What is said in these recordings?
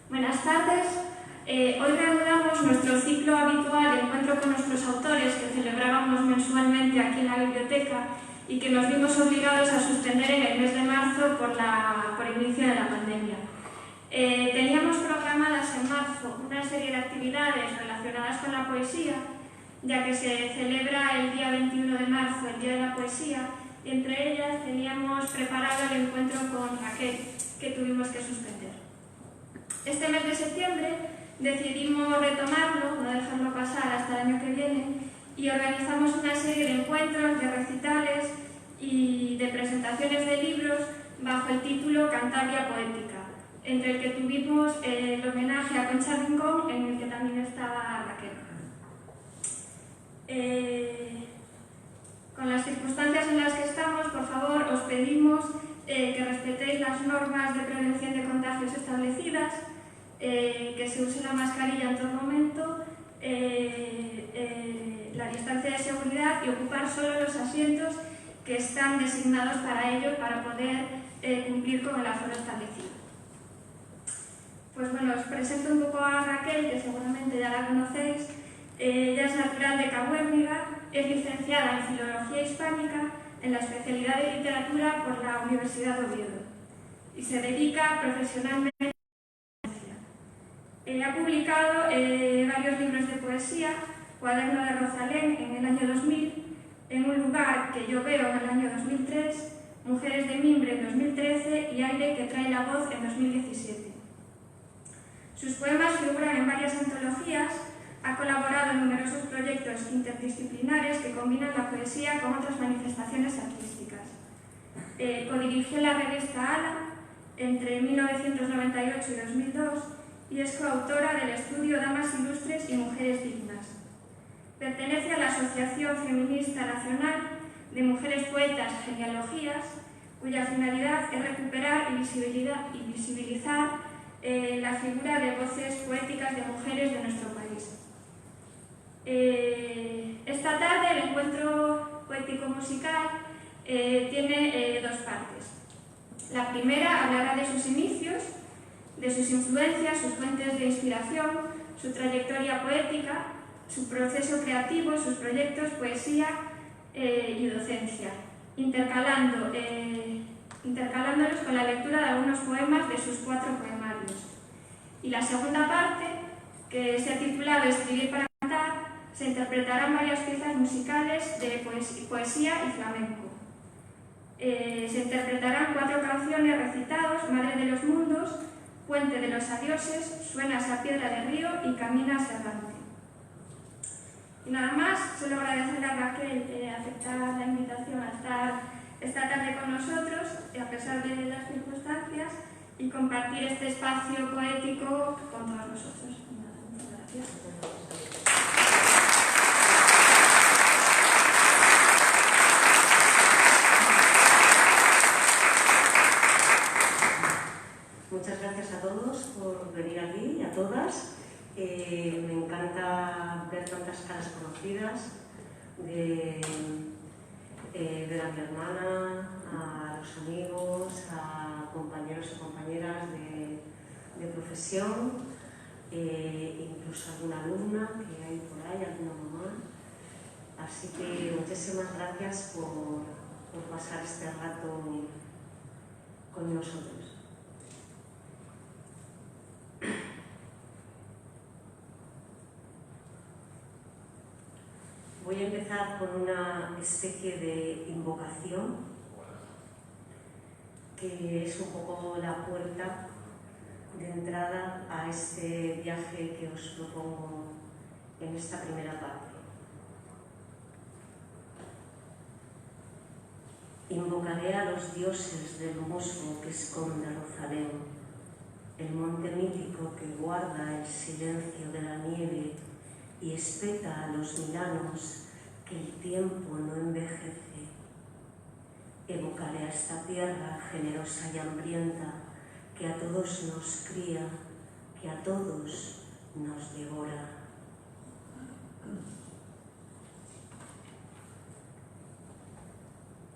Buenas tardes. Hoy reanudamos nuestro ciclo habitual de encuentro con nuestros autores que celebrábamos mensualmente aquí en la biblioteca y que nos vimos obligados a suspender en el mes de marzo por el inicio de la pandemia. Teníamos programadas en marzo una serie de actividades relacionadas con la poesía, ya que se celebra el día 21 de marzo, el Día de la Poesía, y entre ellas teníamos preparado el encuentro con Raquel, que tuvimos que suspender. Este mes de septiembre decidimos retomarlo, no dejarlo pasar hasta el año que viene, y organizamos una serie de encuentros, de recitales y de presentaciones de libros bajo el título Cantabria Poética, entre el que tuvimos el homenaje a Concha Rincón, en el que también estaba Raquel. Con las circunstancias en las que estamos, por favor, os pedimos que respetéis las normas de prevención de contagios establecidas, que se use la mascarilla en todo momento, la distancia de seguridad y ocupar solo los asientos que están designados para ello, para poder cumplir con el aforo establecido. Pues bueno, os presento un poco a Raquel, que seguramente ya la conocéis. Ella es natural de Cabuérniga, es licenciada en Filología Hispánica en la especialidad de Literatura por la Universidad de Oviedo y se dedica profesionalmente a la docencia. Ha publicado varios libros de poesía: Cuaderno de Rosalén en el año 2000, En un lugar que yo veo en el año 2003, Mujeres de Mimbre en 2013 y Aire que trae la voz en 2017. Sus poemas figuran en varias antologías. Ha colaborado en numerosos proyectos interdisciplinares que combinan la poesía con otras manifestaciones artísticas. Codirigió la revista Ala entre 1998 y 2002 y es coautora del estudio Damas Ilustres y Mujeres Dignas. Pertenece a la Asociación Feminista Nacional de Mujeres Poetas Genealogías, cuya finalidad es recuperar y visibilizar la figura de voces poéticas de mujeres de nuestro país. Esta tarde el encuentro poético-musical tiene dos partes. La primera hablará de sus inicios, de sus influencias, sus fuentes de inspiración, su trayectoria poética, su proceso creativo, sus proyectos, poesía y docencia, intercalándolos con la lectura de algunos poemas de sus 4 poemarios. Y la segunda parte, que se ha titulado Escribir para cantar, se interpretarán varias piezas musicales de poesía y flamenco. Se interpretarán 4 canciones recitados: Madre de los Mundos, Puente de los Adioses, Suenas a Piedra de Río y Caminas errante. Y nada más, solo agradecerle a Raquel aceptar la invitación a estar esta tarde con nosotros, a pesar de las circunstancias, y compartir este espacio poético con todos nosotros. Muchas gracias. Muchas gracias a todos por venir aquí y a todas. Me encanta ver tantas caras conocidas de la mi hermana, a los amigos, a compañeros y compañeras de profesión, incluso alguna alumna que hay por ahí, alguna mamá. Así que muchísimas gracias por pasar este rato con nosotros. Voy a empezar con una especie de invocación, que es un poco la puerta de entrada a este viaje que os propongo en esta primera parte. Invocaré a los dioses del musgo que esconde Rosalén, el monte mítico que guarda el silencio de la nieve y espeta a los milanos que el tiempo no envejece. Evocaré a esta tierra generosa y hambrienta que a todos nos cría, que a todos nos devora.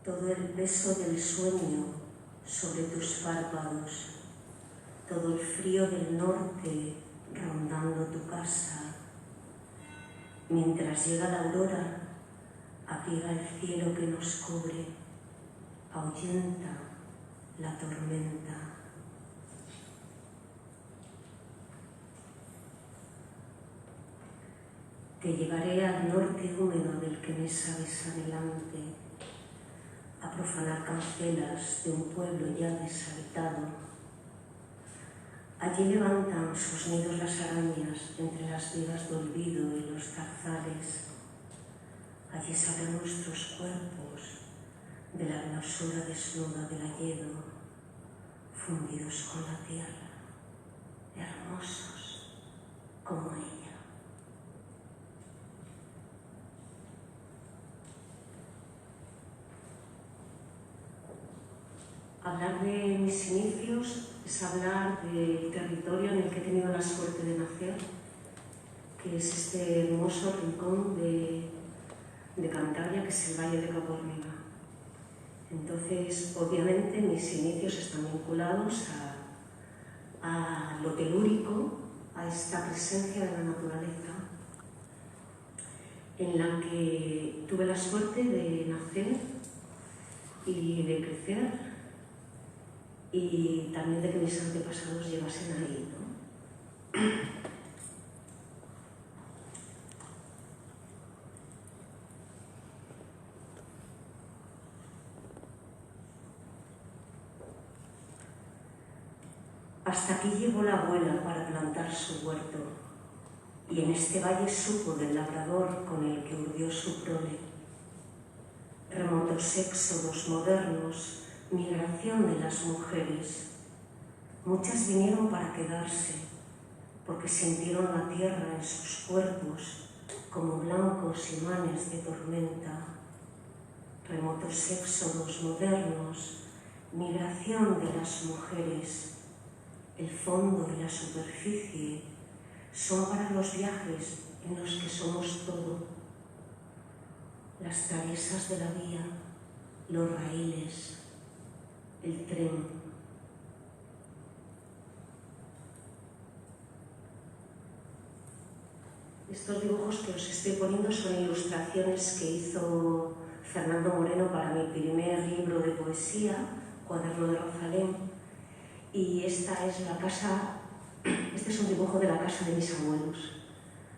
Todo el peso del sueño sobre tus párpados, todo el frío del norte rondando tu casa. Mientras llega la aurora, apiga el cielo que nos cubre, ahuyenta la tormenta. Te llevaré al norte húmedo del que me sabes anhelante, a profanar cancelas de un pueblo ya deshabitado. Allí levantan sus nidos las arañas entre las vigas de olvido y los zarzales. Allí salen nuestros cuerpos de la hermosura desnuda del hayedo, fundidos con la tierra, hermosos como ella. Hablar de mis inicios es hablar del territorio en el que he tenido la suerte de nacer, que es este hermoso rincón de Cantabria, que es el Valle de Caborniga. Entonces, obviamente, mis inicios están vinculados a lo telúrico, a esta presencia de la naturaleza, en la que tuve la suerte de nacer y de crecer, y también de que mis antepasados llevasen ahí, ¿no? Hasta aquí llegó la abuela para plantar su huerto, y en este valle supo del labrador con el que urdió su prole. Remotos éxodos modernos, migración de las mujeres. Muchas vinieron para quedarse, porque sintieron la tierra en sus cuerpos como blancos imanes de tormenta. Remotos éxodos modernos, migración de las mujeres. El fondo y la superficie son para los viajes en los que somos todo. Las traviesas de la vía, los raíles, el tren. Estos dibujos que os estoy poniendo son ilustraciones que hizo Fernando Moreno para mi primer libro de poesía, Cuaderno de Rosalén. Y esta es la casa, este es un dibujo de la casa de mis abuelos,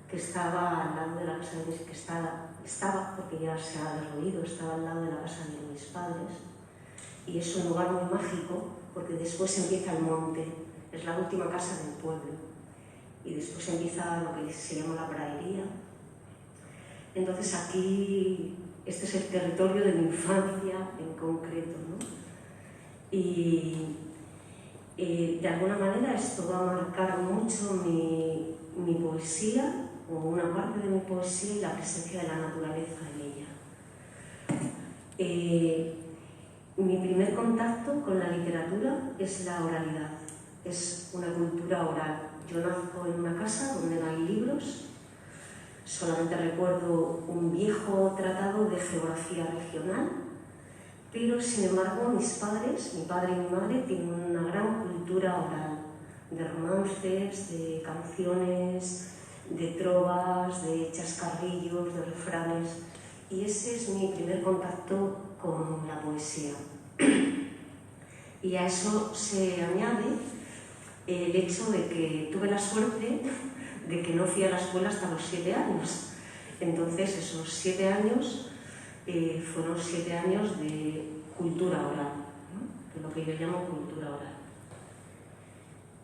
que estaba al lado de la casa de mis, estaba, porque ya se ha derruido, estaba al lado de la casa de mis padres. Y es un lugar muy mágico, porque después empieza el monte, es la última casa del pueblo, y después empieza lo que se llama la pradería. Entonces aquí, este es el territorio de mi infancia en concreto, ¿no? Y de alguna manera esto va a marcar mucho mi poesía, o una parte de mi poesía, y la presencia de la naturaleza en ella. Mi primer contacto con la literatura es la oralidad, es una cultura oral. Yo nazco en una casa donde no hay libros, solamente recuerdo un viejo tratado de geografía regional, pero sin embargo mis padres, mi padre y mi madre, tienen una gran cultura oral, de romances, de canciones, de trovas, de chascarrillos, de refranes, y ese es mi primer contacto con la poesía. Y a eso se añade el hecho de que tuve la suerte de que no fui a la escuela hasta los 7 años. Entonces esos 7 años fueron 7 años de cultura oral, ¿no? De lo que yo llamo cultura oral.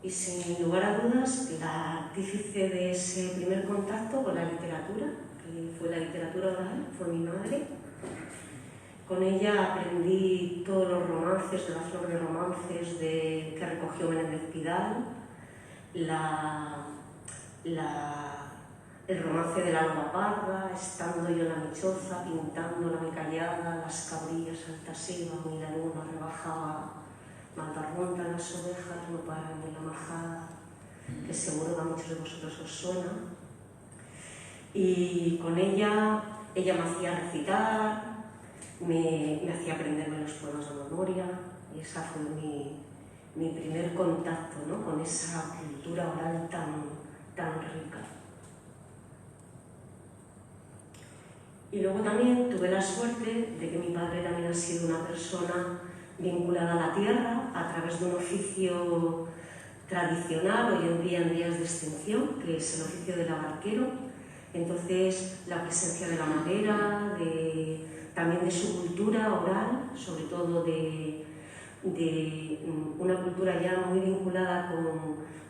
Y sin lugar a dudas, la artífice de ese primer contacto con la literatura, que fue la literatura oral, fue mi madre. Con ella aprendí todos los romances, de la flor de romances que recogió Menéndez Pidal, el romance de la loba parda, estando yo en la michoza, pintando la mecallada, las cabrillas altas iban y la luna rebajaba, malparmontan las ovejas, no paran en la majada, que seguro que a muchos de vosotros os suena. Y con ella me hacía recitar, me hacía aprenderme los poemas de memoria, y esa fue mi primer contacto, ¿no?, con esa cultura oral tan rica. Y luego también tuve la suerte de que mi padre también ha sido una persona vinculada a la tierra a través de un oficio tradicional, hoy en día en días de extinción, que es el oficio del abarquero. Entonces, la presencia de la madera, también de su cultura oral, sobre todo de una cultura ya muy vinculada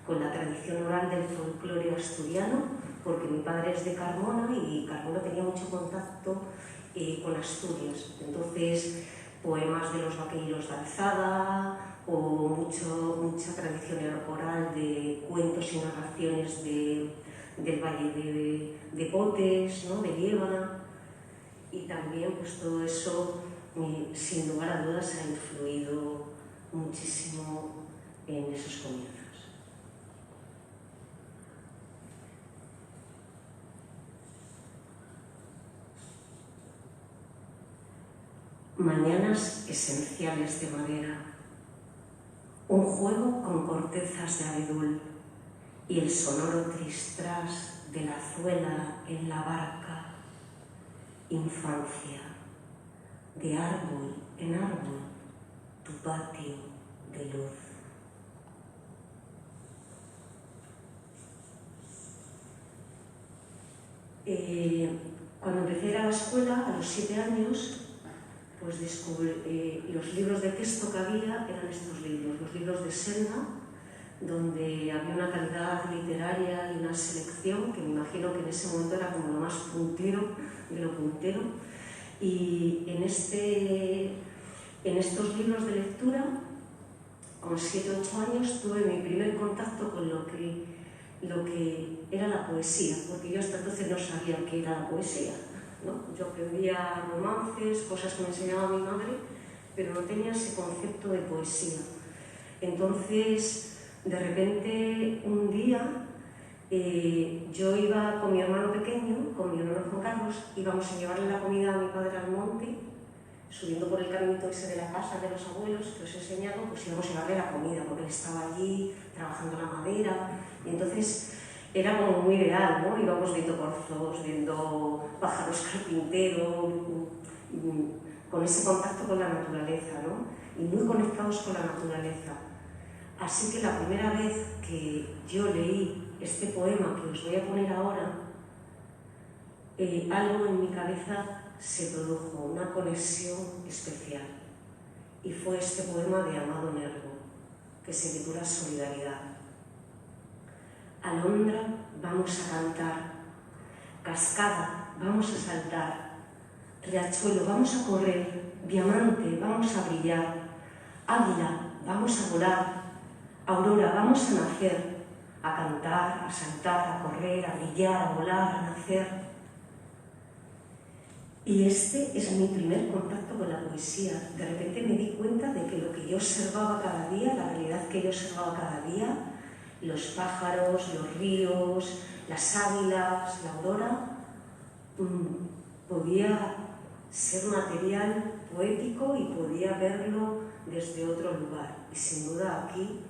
con la tradición oral del folclore asturiano, porque mi padre es de Carmona y Carmona tenía mucho contacto con Asturias. Entonces, poemas de los vaqueros de Alzada o mucha tradición oral de cuentos y narraciones del Valle de Potes, ¿no?, de Liébana, y también pues todo eso, sin lugar a dudas, ha influido muchísimo en esos comienzos. Mañanas esenciales de madera, un juego con cortezas de abedul y el sonoro tristras de la azuela en la barca. Infancia, de árbol en árbol, tu patio de luz. Cuando empecé a ir a la escuela, a los 7 años, pues descubrí los libros de texto que había eran estos libros, los libros de Selma, donde había una calidad literaria y una selección que me imagino que en ese momento era como lo más puntero de lo puntero. Y en estos libros de lectura, con 7 o 8 años, tuve mi primer contacto con lo que era la poesía, porque yo hasta entonces no sabía qué era la poesía, ¿no? Yo aprendía romances, cosas que me enseñaba mi madre, pero no tenía ese concepto de poesía. Entonces, de repente, un día, yo iba con mi hermano pequeño, con mi hermano Juan Carlos, íbamos a llevarle la comida a mi padre al monte, subiendo por el caminito ese de la casa de los abuelos que os he enseñado, pues íbamos a llevarle la comida, porque él estaba allí trabajando la madera, y entonces era como muy real, ¿no? Íbamos viendo corzos, viendo pájaros carpinteros, con ese contacto con la naturaleza, ¿no? Y muy conectados con la naturaleza. Así que la primera vez que yo leí este poema que os voy a poner ahora, algo en mi cabeza se produjo, una conexión especial. Y fue este poema de Amado Nervo, que se titula Solidaridad. Alondra, vamos a cantar. Cascada, vamos a saltar. Riachuelo, vamos a correr. Diamante, vamos a brillar. Águila, vamos a volar. Aurora, vamos a nacer. A cantar, a saltar, a correr, a brillar, a volar, a nacer. Y este es mi primer contacto con la poesía. De repente me di cuenta de que lo que yo observaba cada día, la realidad que yo observaba cada día, los pájaros, los ríos, las águilas, la aurora, podía ser material poético y podía verlo desde otro lugar. Y sin duda aquí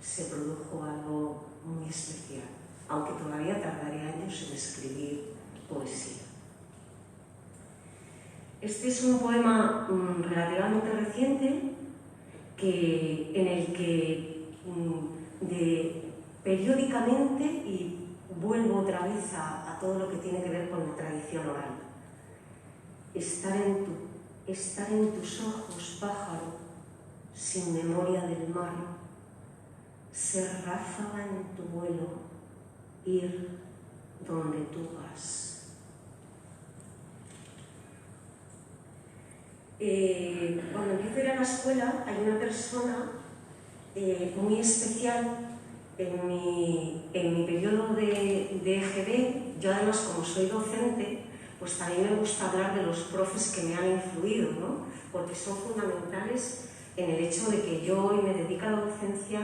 se produjo algo muy especial, aunque todavía tardaré años en escribir poesía. Este es un poema relativamente reciente en el que periódicamente, y vuelvo otra vez a todo lo que tiene que ver con la tradición oral. Estar en tus ojos, pájaro, sin memoria del mar, ser ráfaga en tu vuelo, ir donde tú vas. Cuando empiezo a ir a la escuela hay una persona muy especial en mi periodo de EGB. Yo además, como soy docente, pues también me gusta hablar de los profes que me han influido, ¿no? Porque son fundamentales en el hecho de que yo hoy me dedico a la docencia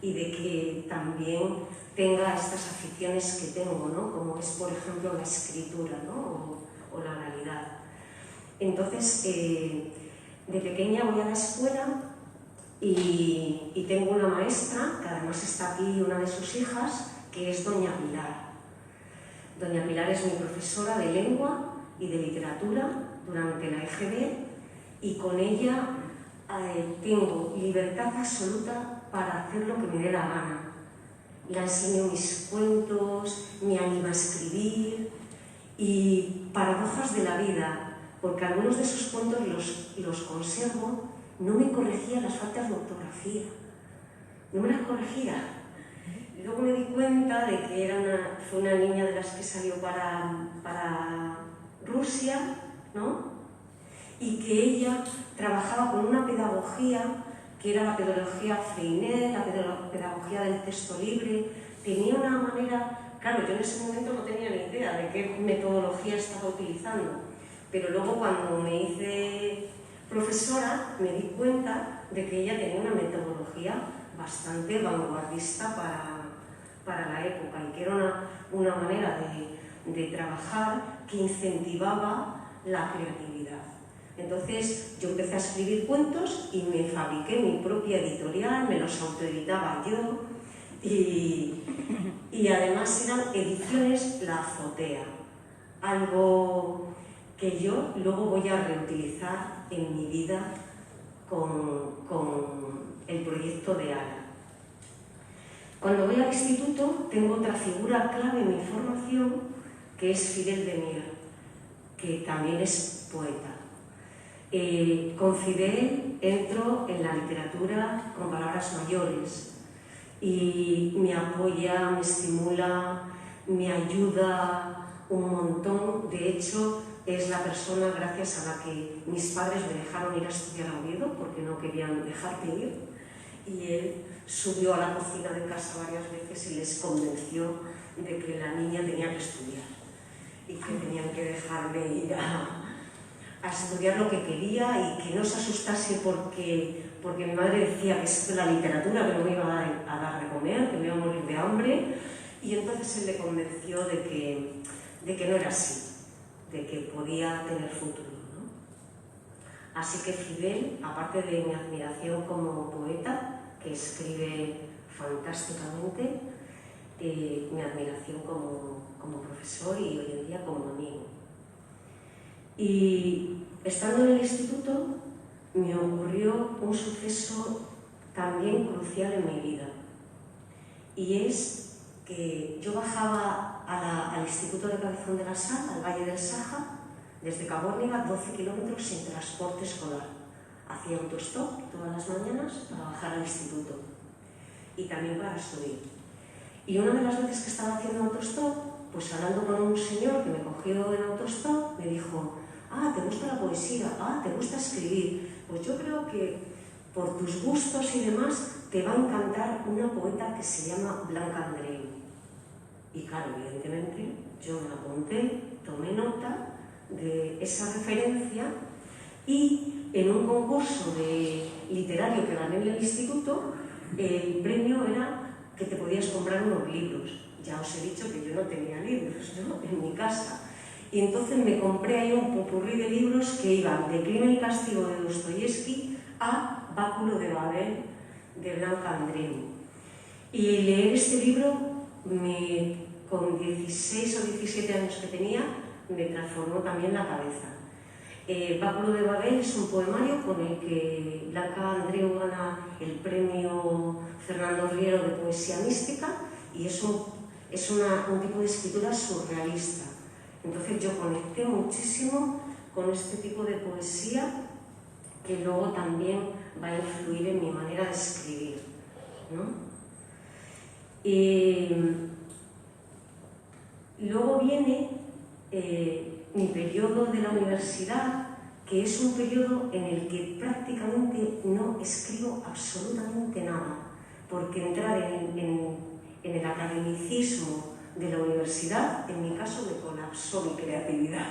y de que también tenga estas aficiones que tengo, ¿no? Como es, por ejemplo, la escritura, ¿no? o la oralidad. Entonces, de pequeña voy a la escuela y tengo una maestra, que además está aquí, una de sus hijas, que es doña Pilar. Doña Pilar es mi profesora de lengua y de literatura durante la EGB, y con ella tengo libertad absoluta para hacer lo que me dé la gana. Le enseño mis cuentos, me anima a escribir, y paradojas de la vida, porque algunos de sus cuentos los conservo. No me corregía las faltas de ortografía, no me las corregía. Luego me di cuenta de que fue una niña de las que salió para Rusia, ¿no? Y que ella trabajaba con una pedagogía que era la pedagogía Freinet, la pedagogía del texto libre. Tenía una manera, claro, yo en ese momento no tenía ni idea de qué metodología estaba utilizando, pero luego cuando me hice profesora me di cuenta de que ella tenía una metodología bastante vanguardista para la época, y que era una manera de trabajar que incentivaba la creatividad. Entonces yo empecé a escribir cuentos y me fabriqué mi propia editorial, me los autoeditaba yo, y además eran ediciones La Azotea, algo que yo luego voy a reutilizar en mi vida con el proyecto de ALA. Cuando voy al instituto tengo otra figura clave en mi formación, que es Fidel de Mier, que también es poeta. Con Fidel entro en la literatura con palabras mayores y me apoya, me estimula, me ayuda un montón. De hecho, es la persona gracias a la que mis padres me dejaron ir a estudiar a Oviedo, porque no querían dejarme ir, y él subió a la cocina de casa varias veces y les convenció de que la niña tenía que estudiar y que tenían que dejarme ir a estudiar lo que quería, y que no se asustase porque mi madre decía que es la literatura, que no me iba a dar de comer, que me iba a morir de hambre, y entonces él le convenció de que no era así, de que podía tener futuro, ¿no? Así que Fidel, aparte de mi admiración como poeta, que escribe fantásticamente, mi admiración como profesor y hoy en día como amigo. Y estando en el instituto me ocurrió un suceso también crucial en mi vida, y es que yo bajaba al Instituto de Cabezón de la Sal, al Valle del Saja, desde Cabórniga, 12 kilómetros sin transporte escolar. Hacía autostop todas las mañanas para bajar al instituto y también para estudiar. Y una de las veces que estaba haciendo autostop, pues hablando con un señor que me cogió en autostop, me dijo: «Ah, ¿te gusta la poesía? Ah, ¿te gusta escribir? Pues yo creo que por tus gustos y demás te va a encantar una poeta que se llama Blanca Andreu». Y claro, evidentemente, yo me apunté, tomé nota de esa referencia, y en un concurso literario que gané en el instituto, el premio era que te podías comprar unos libros. Ya os he dicho que yo no tenía libros, ¿no?, en mi casa. Y entonces me compré ahí un popurrí de libros que iban de Crimen y Castigo de Dostoyevsky a Báculo de Babel de Blanca Andreu. Y leer este libro, con 16 o 17 años que tenía, me transformó también la cabeza. Báculo de Babel es un poemario con el que Blanca Andreu gana el premio Fernando Riero de poesía mística, y es un tipo de escritura surrealista. Entonces yo conecté muchísimo con este tipo de poesía, que luego también va a influir en mi manera de escribir, ¿no? Luego viene mi periodo de la universidad, que es un periodo en el que prácticamente no escribo absolutamente nada, porque entrar en el academicismo de la universidad, en mi caso, me colapsó mi creatividad.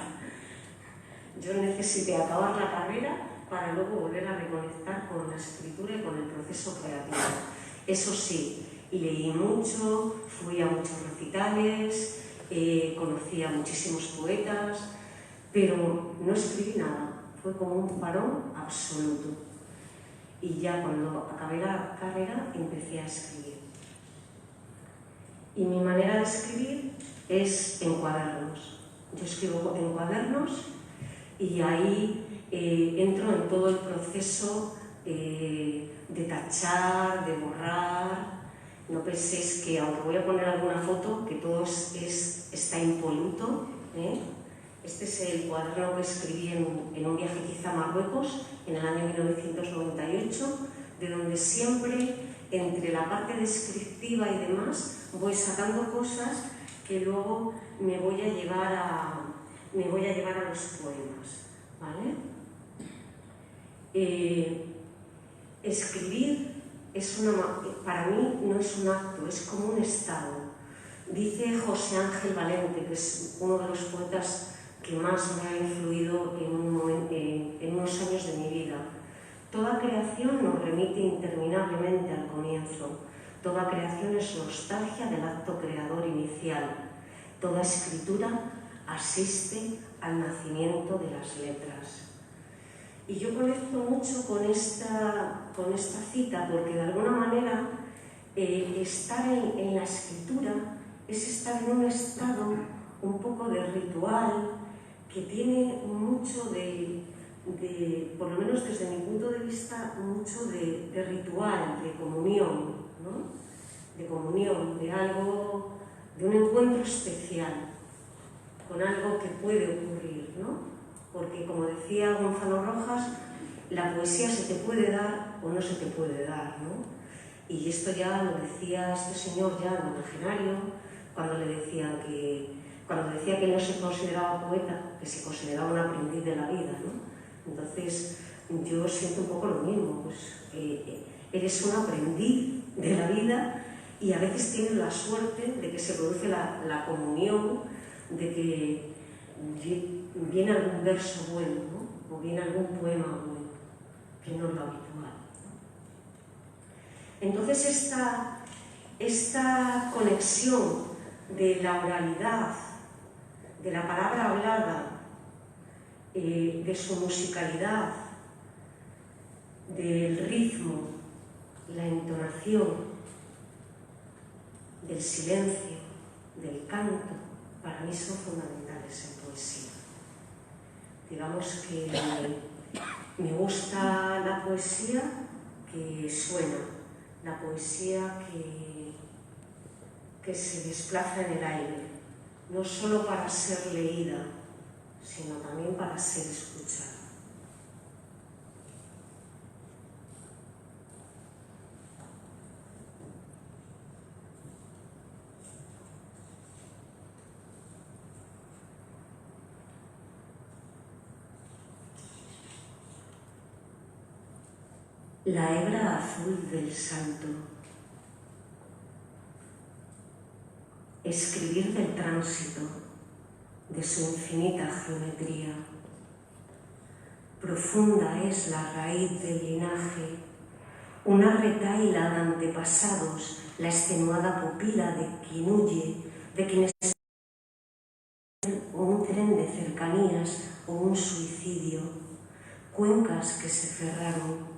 Yo necesité acabar la carrera para luego volver a reconectar con la escritura y con el proceso creativo. Eso sí, leí mucho, fui a muchos recitales, conocí a muchísimos poetas, pero no escribí nada, fue como un parón absoluto. y ya cuando acabé la carrera empecé a escribir. Y mi manera de escribir es en cuadernos. Yo escribo en cuadernos y ahí entro en todo el proceso de tachar, de borrar. No penséis que, aunque voy a poner alguna foto, que todo está impoluto, ¿eh? Este es el cuaderno que escribí en un viaje quizá a Marruecos en el año 1998, de donde siempre, entre la parte descriptiva y demás, voy sacando cosas que luego me voy a llevar a los poemas, ¿vale? Escribir para mí no es un acto, es como un estado. Dice José Ángel Valente, que es uno de los poetas que más me ha influido en unos años de mi vida: toda creación nos remite interminablemente al comienzo. Toda creación es nostalgia del acto creador inicial. Toda escritura asiste al nacimiento de las letras. Y yo conecto mucho con esta cita, porque de alguna manera estar en la escritura es estar en un estado un poco de ritual, que tiene mucho por lo menos desde mi punto de vista, mucho de ritual, de comunión, ¿no? De comunión, de un encuentro especial con algo que puede ocurrir, ¿no? Porque, como decía Gonzalo Rojas, la poesía se te puede dar o no se te puede dar, ¿no? Y esto ya lo decía este señor ya en el Imaginario, cuando decía que no se consideraba poeta, que se consideraba un aprendiz de la vida, ¿no? Entonces, yo siento un poco lo mismo, pues eres un aprendiz de la vida y a veces tienes la suerte de que se produce la comunión, de que viene algún verso bueno, ¿no? O viene algún poema bueno, que no es lo habitual, ¿no? Entonces esta conexión de la oralidad, de la palabra hablada, de su musicalidad, del ritmo, la entonación, del silencio, del canto, para mí son fundamentales en poesía. Digamos que me gusta la poesía que suena, la poesía que se desplaza en el aire, no solo para ser leída, sino también para ser escuchada. La hebra azul del salto. Escribir del tránsito, de su infinita geometría. Profunda es la raíz del linaje, una retahíla de antepasados, la extenuada pupila de quien huye, de quienes un tren de cercanías o un suicidio, cuencas que se cerraron.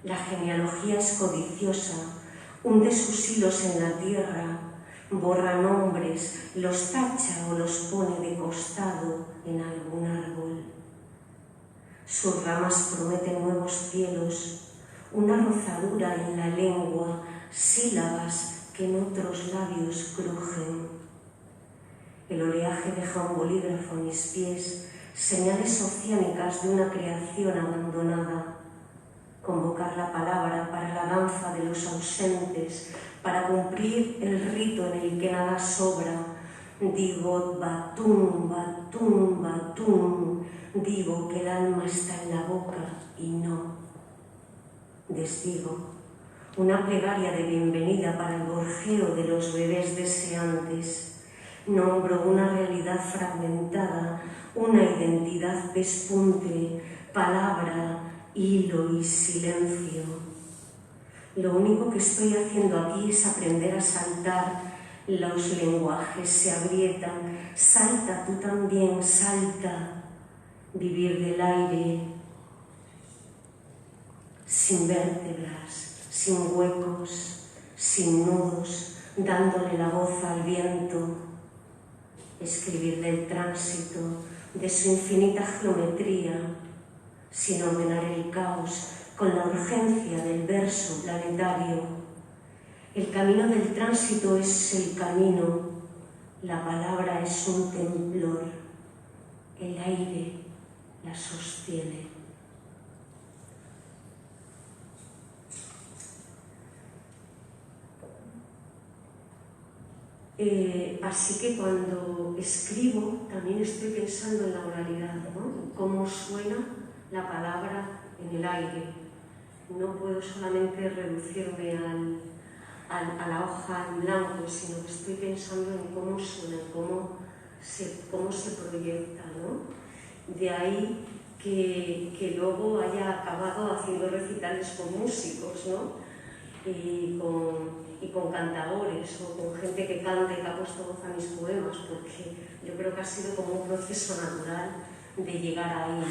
La genealogía es codiciosa, hunde sus hilos en la tierra, borra nombres, los tacha o los pone de costado en algún árbol. Sus ramas prometen nuevos cielos, una rozadura en la lengua, sílabas que en otros labios crujen. El oleaje deja un bolígrafo a mis pies, señales oceánicas de una creación abandonada. Convocar la palabra para la danza de los ausentes, para cumplir el rito en el que nada sobra. Digo batum, batum, batum, digo que el alma está en la boca y no. Desdigo una plegaria de bienvenida para el gorjeo de los bebés deseantes. Nombro una realidad fragmentada, una identidad despunte, palabra, hilo y silencio. Lo único que estoy haciendo aquí es aprender a saltar. Los lenguajes se agrietan. Salta tú también, salta. Vivir del aire. sin vértebras, sin huecos, sin nudos, dándole la voz al viento. Escribirle el tránsito de su infinita geometría, sin ordenar el caos, con la urgencia del verso planetario. El camino del tránsito es el camino, la palabra es un temblor, el aire la sostiene. Así que cuando escribo también estoy pensando en la oralidad, ¿no? En cómo suena la palabra en el aire. No puedo solamente reducirme a la hoja en blanco, sino que estoy pensando en cómo suena, cómo se proyecta, ¿no? De ahí que luego haya acabado haciendo recitales con músicos, ¿no? Y con cantadores o con gente que canta y que ha puesto voz a mis poemas, porque yo creo que ha sido como un proceso natural de llegar ahí, ¿no?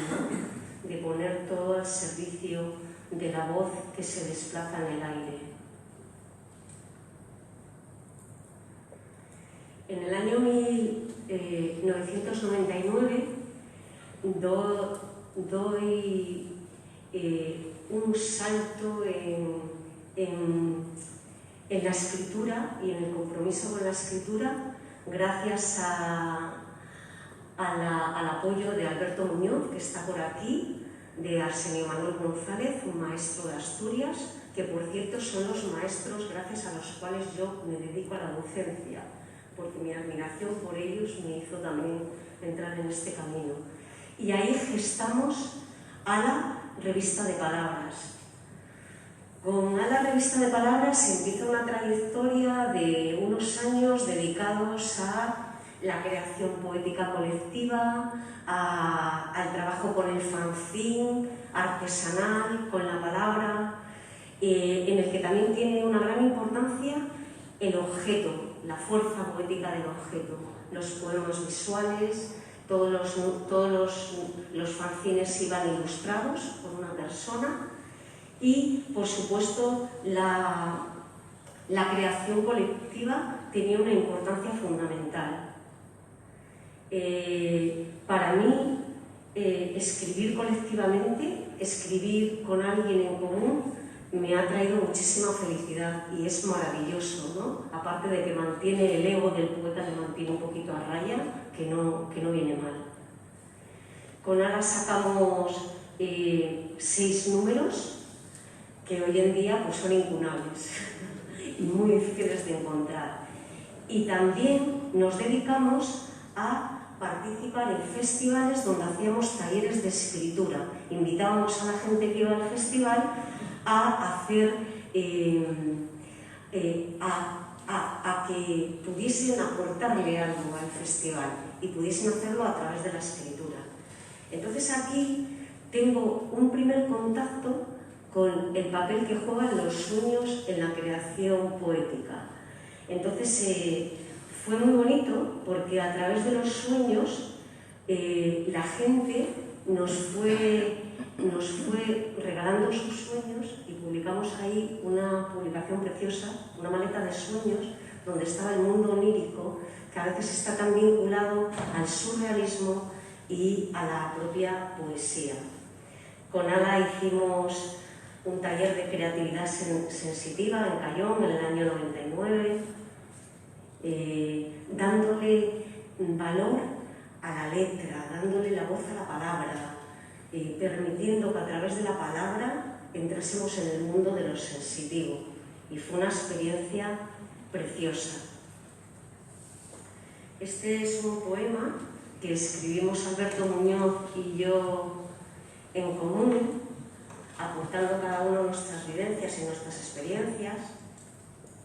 De poner todo al servicio de la voz que se desplaza en el aire. En el año 1999 doy un salto en la escritura y en el compromiso con la escritura gracias al apoyo de Alberto Muñoz, que está por aquí, de Arsenio Manuel González, un maestro de Asturias, que por cierto son los maestros gracias a los cuales yo me dedico a la docencia, porque mi admiración por ellos me hizo también entrar en este camino. Y ahí gestamos ALA Revista de Palabras. Con ALA Revista de Palabras empieza una trayectoria de unos años dedicados a la creación poética colectiva, al trabajo con el fanzine, artesanal, con la palabra, en el que también tiene una gran importancia el objeto, la fuerza poética del objeto, los poemas visuales, todos los fanzines iban ilustrados por una persona y, por supuesto, la creación colectiva tenía una importancia fundamental. Para mí, escribir colectivamente, escribir con alguien en común, me ha traído muchísima felicidad y es maravilloso, ¿no? Aparte de que mantiene el ego del poeta, le mantiene un poquito a raya, que no viene mal. Con ALA sacamos 6 números que hoy en día pues, son incunables y muy difíciles de encontrar. Y también nos dedicamos a participar en festivales donde hacíamos talleres de escritura. Invitábamos a la gente que iba al festival a hacer, a que pudiesen aportarle algo al festival y pudiesen hacerlo a través de la escritura. Entonces aquí tengo un primer contacto con el papel que juegan los sueños en la creación poética. Entonces fue muy bonito porque a través de los sueños la gente nos fue regalando sus sueños y publicamos ahí una publicación preciosa, una maleta de sueños, donde estaba el mundo onírico, que a veces está tan vinculado al surrealismo y a la propia poesía. Con ALA hicimos un taller de creatividad sensitiva en Cayón en el año 99, dándole valor a la letra, dándole la voz a la palabra, permitiendo que a través de la palabra entrásemos en el mundo de lo sensitivo. Y fue una experiencia preciosa. Este es un poema que escribimos Alberto Muñoz y yo en común, aportando cada uno nuestras vivencias y nuestras experiencias,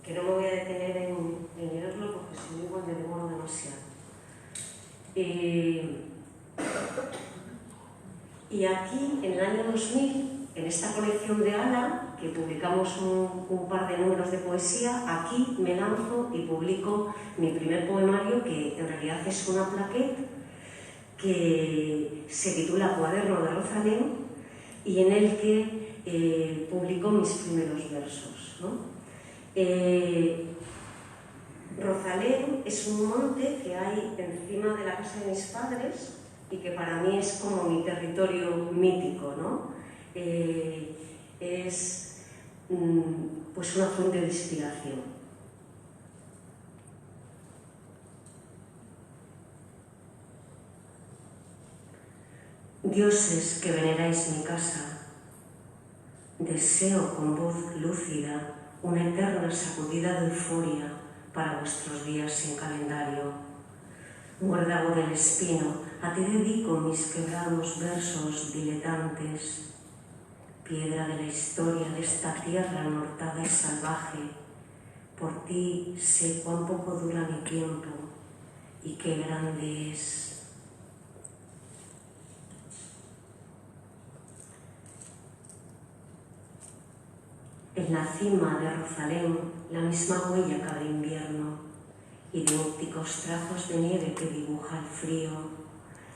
que no me voy a detener en leerlo porque si no igual me demoro demasiado. Y aquí, en el año 2000, en esta colección de ALA, que publicamos un par de números de poesía, aquí me lanzo y publico mi primer poemario, que en realidad es una plaquette, que se titula Cuaderno de Rosalén, y en el que publicó mis primeros versos, ¿no? Rosalén es un monte que hay encima de la casa de mis padres y que para mí es como mi territorio mítico, ¿no? Es pues una fuente de inspiración. Dioses que veneráis mi casa, deseo con voz lúcida una eterna sacudida de euforia para vuestros días sin calendario. Muérdago del espino, a ti dedico mis quebrados versos diletantes, piedra de la historia de esta tierra anortada y salvaje. Por ti sé cuán poco dura mi tiempo y qué grande es. En la cima de Rosalén, la misma huella cada invierno, idénticos trazos de nieve que dibuja el frío,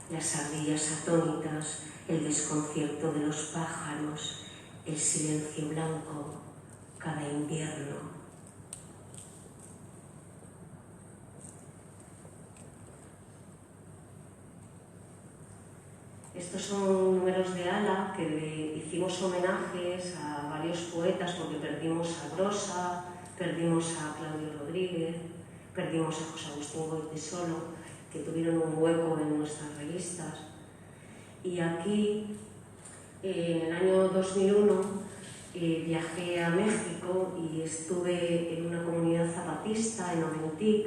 las ardillas atónitas, el desconcierto de los pájaros, el silencio blanco cada invierno. Estos son números de ala que hicimos homenajes a varios poetas porque perdimos a Brosa, perdimos a Claudio Rodríguez, perdimos a José Agustín Goytisolo, que tuvieron un hueco en nuestras revistas. Y aquí, en el año 2001, viajé a México y estuve en una comunidad zapatista, en Oventic,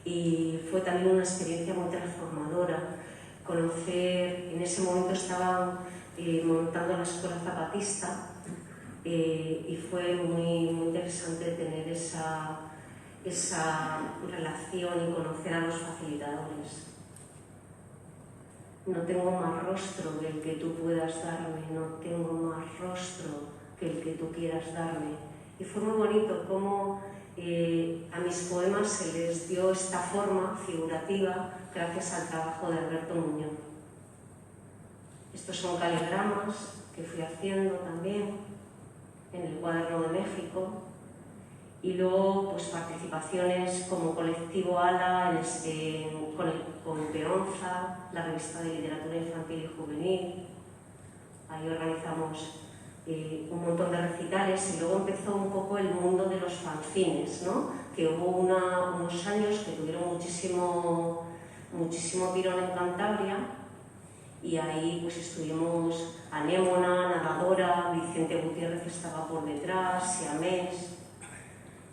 y fue también una experiencia muy transformadora. Conocer, en ese momento estaban montando la escuela zapatista y fue muy interesante tener esa relación y conocer a los facilitadores. No tengo más rostro que el que tú puedas darme, no tengo más rostro que el que tú quieras darme. Y fue muy bonito cómo a mis poemas se les dio esta forma figurativa gracias al trabajo de Alberto Muñoz. Estos son caligramas que fui haciendo también en el Cuaderno de México y luego pues, participaciones como colectivo ALA con Peonza, la revista de literatura infantil y juvenil. Ahí organizamos un montón de recitales y luego empezó un poco el mundo de los fanzines, ¿no? Que hubo unos años que tuvieron muchísimo tirón en Cantabria y ahí pues estuvimos Anémona, Nadadora, Vicente Gutiérrez estaba por detrás, Siamés,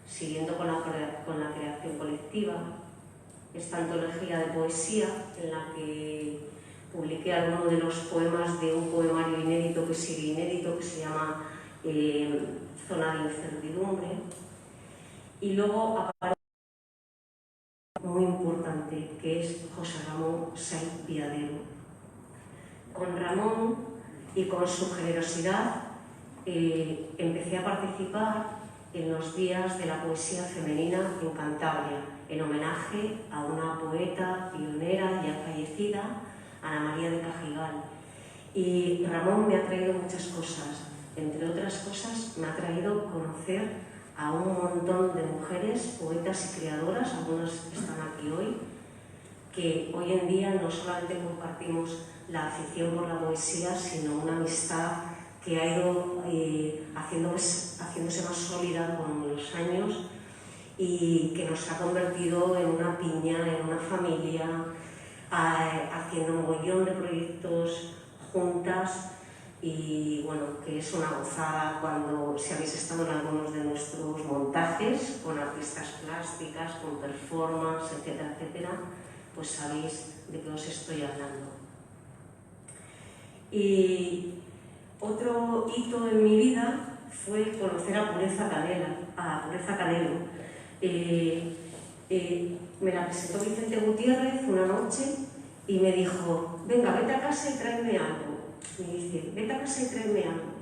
siguiendo con la creación colectiva, esta antología de poesía en la que publiqué algunos de los poemas de un poemario inédito que sigue inédito, que se llama Zona de Incertidumbre. Y luego aparece muy importante, que es José Ramón Saiz Viadero. Con Ramón y con su generosidad empecé a participar en los días de la poesía femenina en Cantabria, en homenaje a una poeta pionera ya fallecida, Ana María de Cajigal. Y Ramón me ha traído muchas cosas, entre otras cosas me ha traído conocer a un montón de mujeres, poetas y creadoras, algunas están aquí hoy, que hoy en día no solamente compartimos la afición por la poesía, sino una amistad que ha ido haciéndose más sólida con los años y que nos ha convertido en una piña, en una familia, haciendo un mogollón de proyectos juntas y bueno, que es una gozada cuando, si habéis estado en algunos de nuestros montajes con artistas plásticas, con performance, etcétera, etcétera, pues sabéis de qué os estoy hablando. Y otro hito en mi vida fue conocer a Pureza Canelo. Me la presentó Vicente Gutiérrez una noche y me dijo, venga, vete a casa y tráeme algo. Me dice, vete a casa y tráeme algo.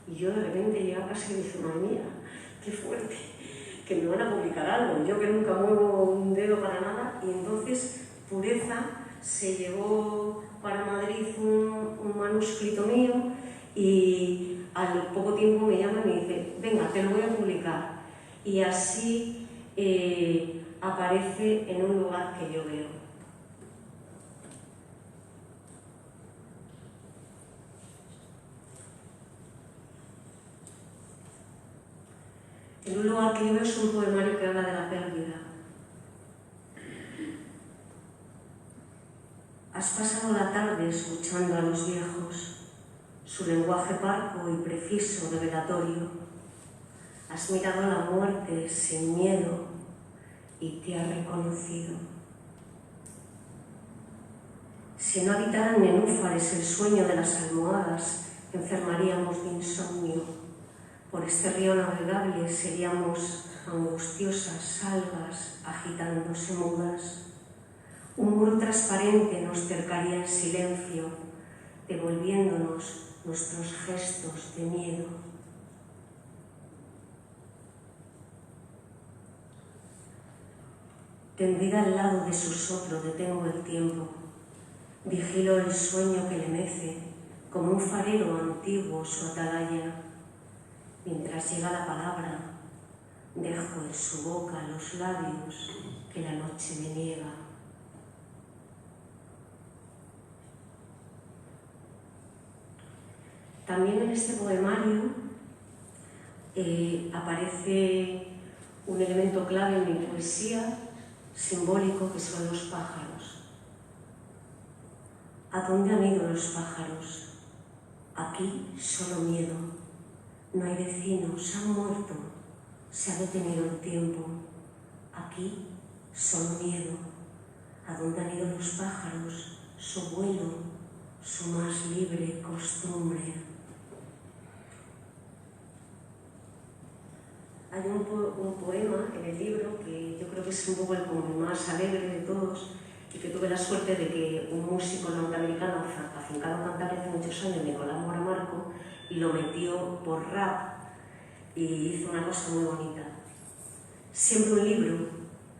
Y yo de repente llegué a casa y dije, madre mía, qué fuerte, que me van a publicar algo. Yo que nunca muevo un dedo para nada. Y entonces Pureza se llevó para Madrid un manuscrito mío y al poco y así aparece en un lugar que yo veo. En un lugar que yo veo es un poemario que habla de la pérdida. Has pasado la tarde escuchando a los viejos, su lenguaje parco y preciso de velatorio. Has mirado a la muerte sin miedo y te ha reconocido. Si no habitaran nenúfares el sueño de las almohadas, enfermaríamos de insomnio. Por este río navegable seríamos angustiosas algas agitándose mudas. Un muro transparente nos cercaría en silencio, devolviéndonos nuestros gestos de miedo. Tendida al lado de su soplo detengo el tiempo, vigilo el sueño que le mece, como un farero antiguo su atalaya. Mientras llega la palabra, dejo en su boca los labios que la noche me niega. También en este poemario aparece un elemento clave en mi poesía, simbólico, que son los pájaros. ¿A dónde han ido los pájaros? Aquí solo miedo. No hay vecinos, han muerto, se ha detenido el tiempo. Aquí solo miedo. ¿A dónde han ido los pájaros? Su vuelo, su más libre costumbre. Hay un poema en el libro que yo creo que es un poco el más alegre de todos y que tuve la suerte de que un músico norteamericano afincado en Cantabria hace muchos años, Nicolás Mora Marco, lo metió por rap y hizo una cosa muy bonita. Siembro un libro,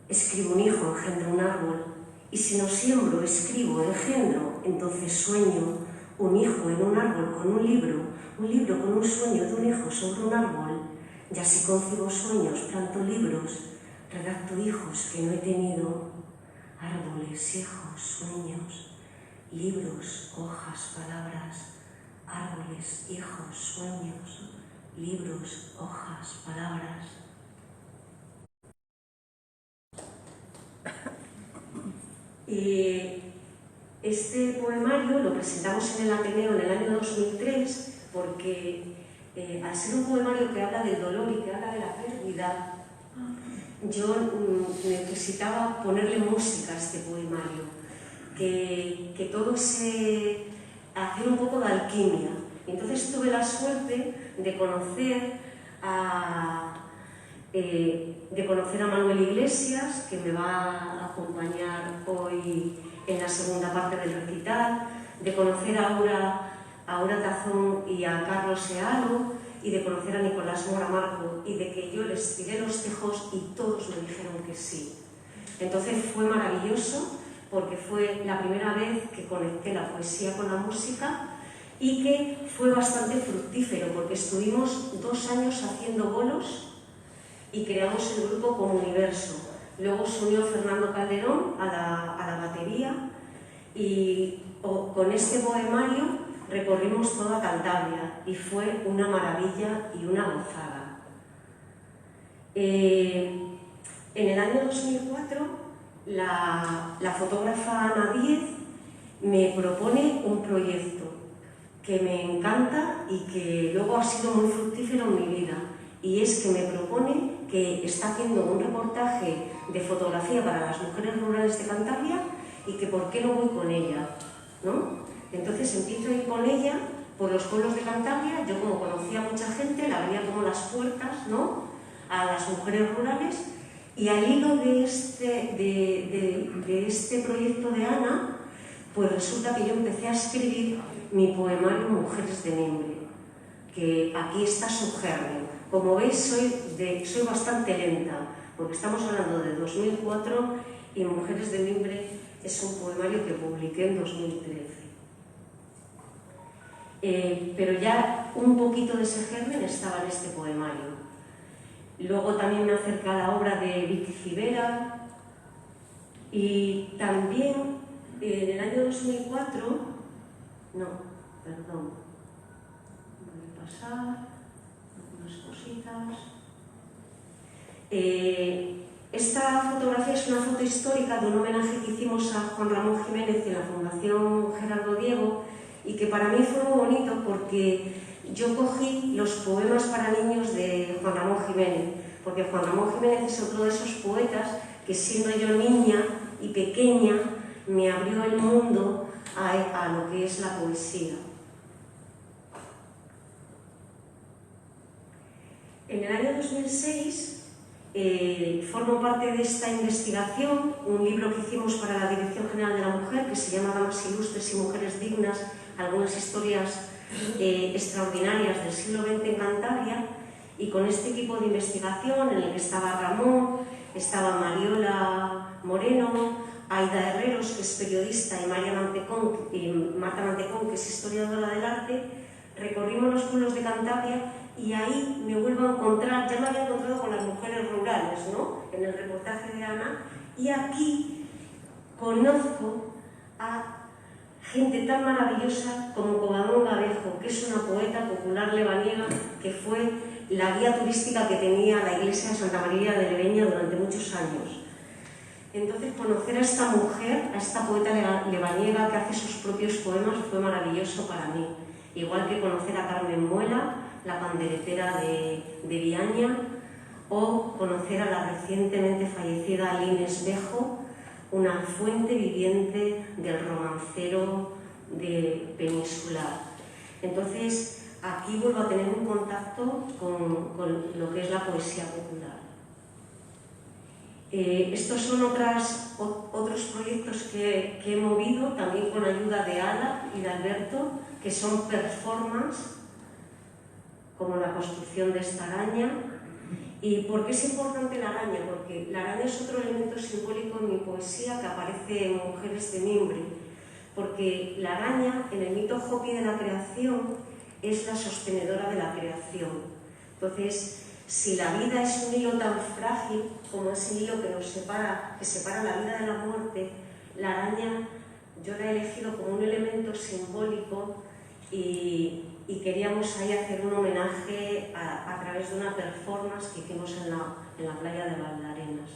escribo un hijo, engendro un árbol, y si no siembro, escribo, engendro, entonces sueño un hijo en un árbol con un libro con un sueño de un hijo sobre un árbol. Y así concibo sueños, planto libros, redacto hijos que no he tenido, árboles, hijos, sueños, libros, hojas, palabras, árboles, hijos, sueños, libros, hojas, palabras. Este poemario lo presentamos en el Ateneo en el año 2003 porque al ser un poemario que habla del dolor y que habla de la pérdida, yo necesitaba ponerle música a este poemario, que todo se hacía un poco de alquimia. Entonces tuve la suerte de conocer a Manuel Iglesias, que me va a acompañar hoy en la segunda parte del recital, de conocer a Aura Tazón y a Carlos Ealo, y de conocer a Nicolás Mora Marco, y de que yo les tiré los tejos y todos me dijeron que sí. Entonces fue maravilloso, porque fue la primera vez que conecté la poesía con la música y que fue bastante fructífero, porque estuvimos 2 años haciendo bolos y creamos el grupo Comuniverso. Luego se unió Fernando Calderón a la batería y con este poemario recorrimos toda Cantabria y fue una maravilla y una gozada. En el año 2004 la fotógrafa Ana Díez me propone un proyecto que me encanta y que luego ha sido muy fructífero en mi vida, y es que me propone que está haciendo un reportaje de fotografía para las mujeres rurales de Cantabria y que por qué no voy con ella, ¿no? Entonces empiezo a ir con ella por los pueblos de Cantabria. Yo, como conocía a mucha gente, le abría como las puertas, ¿no?, a las mujeres rurales, y al hilo de este proyecto de Ana, pues resulta que yo empecé a escribir mi poemario Mujeres de Mimbre, que aquí está su germen. Como veis, soy bastante lenta, porque estamos hablando de 2004 y Mujeres de Mimbre es un poemario que publiqué en 2013. Pero ya un poquito de ese germen estaba en este poemario. Luego también me acerqué a la obra de Vicky Civera y también en el año 2004, no, perdón, voy a pasar algunas cositas. Esta fotografía es una foto histórica de un homenaje que hicimos a Juan Ramón Jiménez en la Fundación Gerardo Diego y que para mí fue muy bonito porque yo cogí los poemas para niños de Juan Ramón Jiménez, porque Juan Ramón Jiménez es otro de esos poetas que siendo yo niña y pequeña me abrió el mundo a lo que es la poesía. En el año 2006 formo parte de esta investigación, un libro que hicimos para la Dirección General de la Mujer que se llama Damas Ilustres y Mujeres Dignas, algunas historias extraordinarias del siglo XX en Cantabria, y con este equipo de investigación en el que estaba Ramón, estaba Mariola Moreno, Aida Herreros, que es periodista, y Marta Mantecón, que es historiadora del arte, recorrimos los pueblos de Cantabria y ahí me vuelvo a encontrar, ya me había encontrado con las mujeres rurales, ¿no?, en el reportaje de Ana, y aquí conozco a gente tan maravillosa como Covadonga Abejo, que es una poeta popular lebaniega que fue la guía turística que tenía la iglesia de Santa María de Leveña durante muchos años. Entonces, conocer a esta mujer, a esta poeta lebaniega que hace sus propios poemas, fue maravilloso para mí. Igual que conocer a Carmen Muela, la panderetera de Viaña, o conocer a la recientemente fallecida Aline Espejo, una fuente viviente del romancero peninsular. Entonces, aquí vuelvo a tener un contacto con lo que es la poesía popular. Estos son otros proyectos que he movido, también con ayuda de Ala y de Alberto, que son performance, como la construcción de esta araña. ¿Y por qué es importante la araña? Porque la araña es otro elemento simbólico en mi poesía que aparece en Mujeres de Mimbre, porque la araña, en el mito Hopi de la creación, es la sostenedora de la creación. Entonces, si la vida es un hilo tan frágil como ese hilo que separa la vida de la muerte, la araña yo la he elegido como un elemento simbólico y queríamos ahí hacer un homenaje a través de una performance que hicimos en la playa de Valdarenas.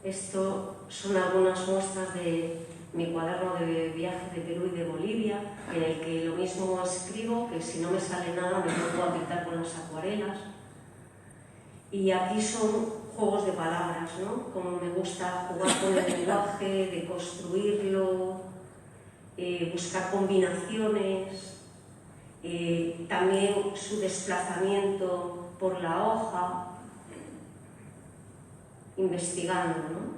Esto son algunas muestras de mi cuaderno de viaje de Perú y de Bolivia, en el que lo mismo escribo, que si no me sale nada me pongo a pintar con las acuarelas. Y aquí son juegos de palabras, ¿no? Como me gusta jugar con el lenguaje, de construirlo, buscar combinaciones, también su desplazamiento por la hoja, investigando, ¿no?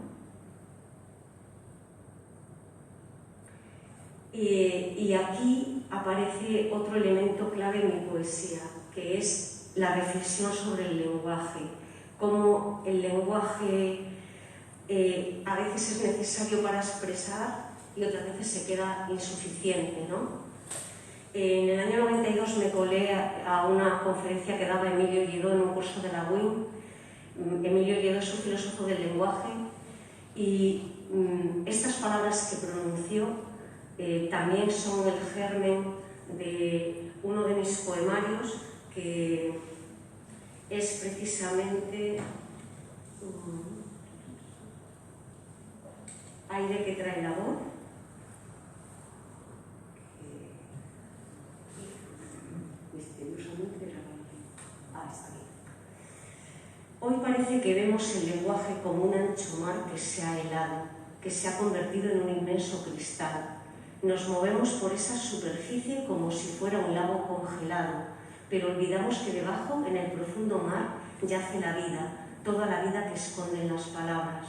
Y aquí aparece otro elemento clave en mi poesía, que es la reflexión sobre el lenguaje, cómo el lenguaje a veces es necesario para expresar y otras veces se queda insuficiente, ¿no? En el año 92 me colé a una conferencia que daba Emilio Lledó en un curso de la UIM. Emilio Lledó es un filósofo del lenguaje y estas palabras que pronunció también son el germen de uno de mis poemarios, que es precisamente Aire que trae la voz. Está bien. Hoy parece que vemos el lenguaje como un ancho mar que se ha helado, que se ha convertido en un inmenso cristal. Nos movemos por esa superficie como si fuera un lago congelado, pero olvidamos que debajo, en el profundo mar, yace la vida, toda la vida que esconden las palabras.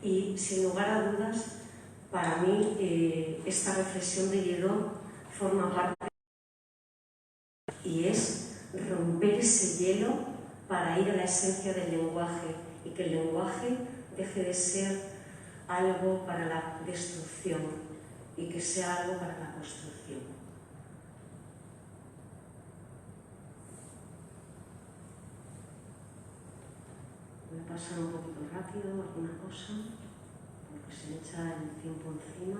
Y, sin lugar a dudas, para mí esta reflexión de Lledó forma parte y es romper ese hielo para ir a la esencia del lenguaje y que el lenguaje deje de ser algo para la destrucción y que sea algo para la construcción. pasar un poquito rápido alguna cosa, porque se me echa el tiempo encima.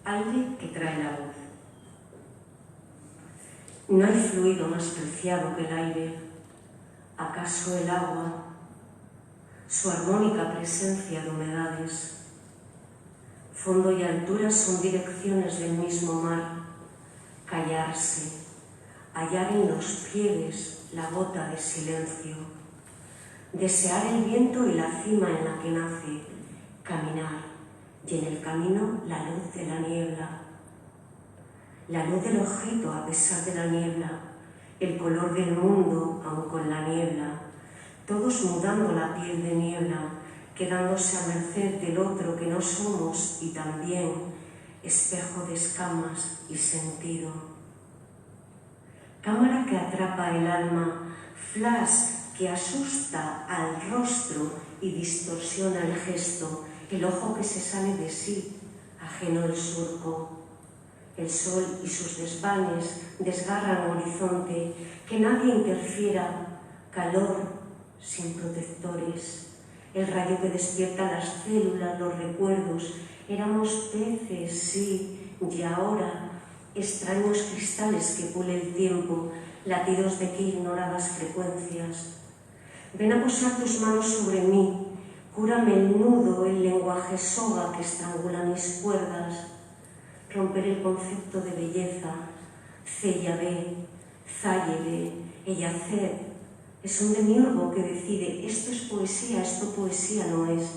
Aire que trae la voz. No hay fluido más preciado que el aire. ¿Acaso el agua? Su armónica presencia de humedades. Fondo y altura son direcciones del mismo mar. Callarse, hallar en los pliegues la gota de silencio. Desear el viento y la cima en la que nace. Caminar. Y en el camino la luz de la niebla. La luz del objeto a pesar de la niebla, el color del mundo aun con la niebla, todos mudando la piel de niebla, quedándose a merced del otro que no somos y también espejo de escamas y sentido. Cámara que atrapa el alma, flash que asusta al rostro y distorsiona el gesto, el ojo que se sale de sí, ajeno el surco. El sol y sus desvanes desgarran horizonte, que nadie interfiera, calor sin protectores. El rayo que despierta las células, los recuerdos, éramos peces, sí, y ahora extraños cristales que pule el tiempo, latidos de qué ignoradas frecuencias. Ven a posar tus manos sobre mí, cúrame el nudo, el lenguaje soga que estrangula mis cuerdas. Romper el concepto de belleza, Ceyabé, Zayebe, Eyacer, es un demiurgo que decide esto es poesía, esto poesía no es.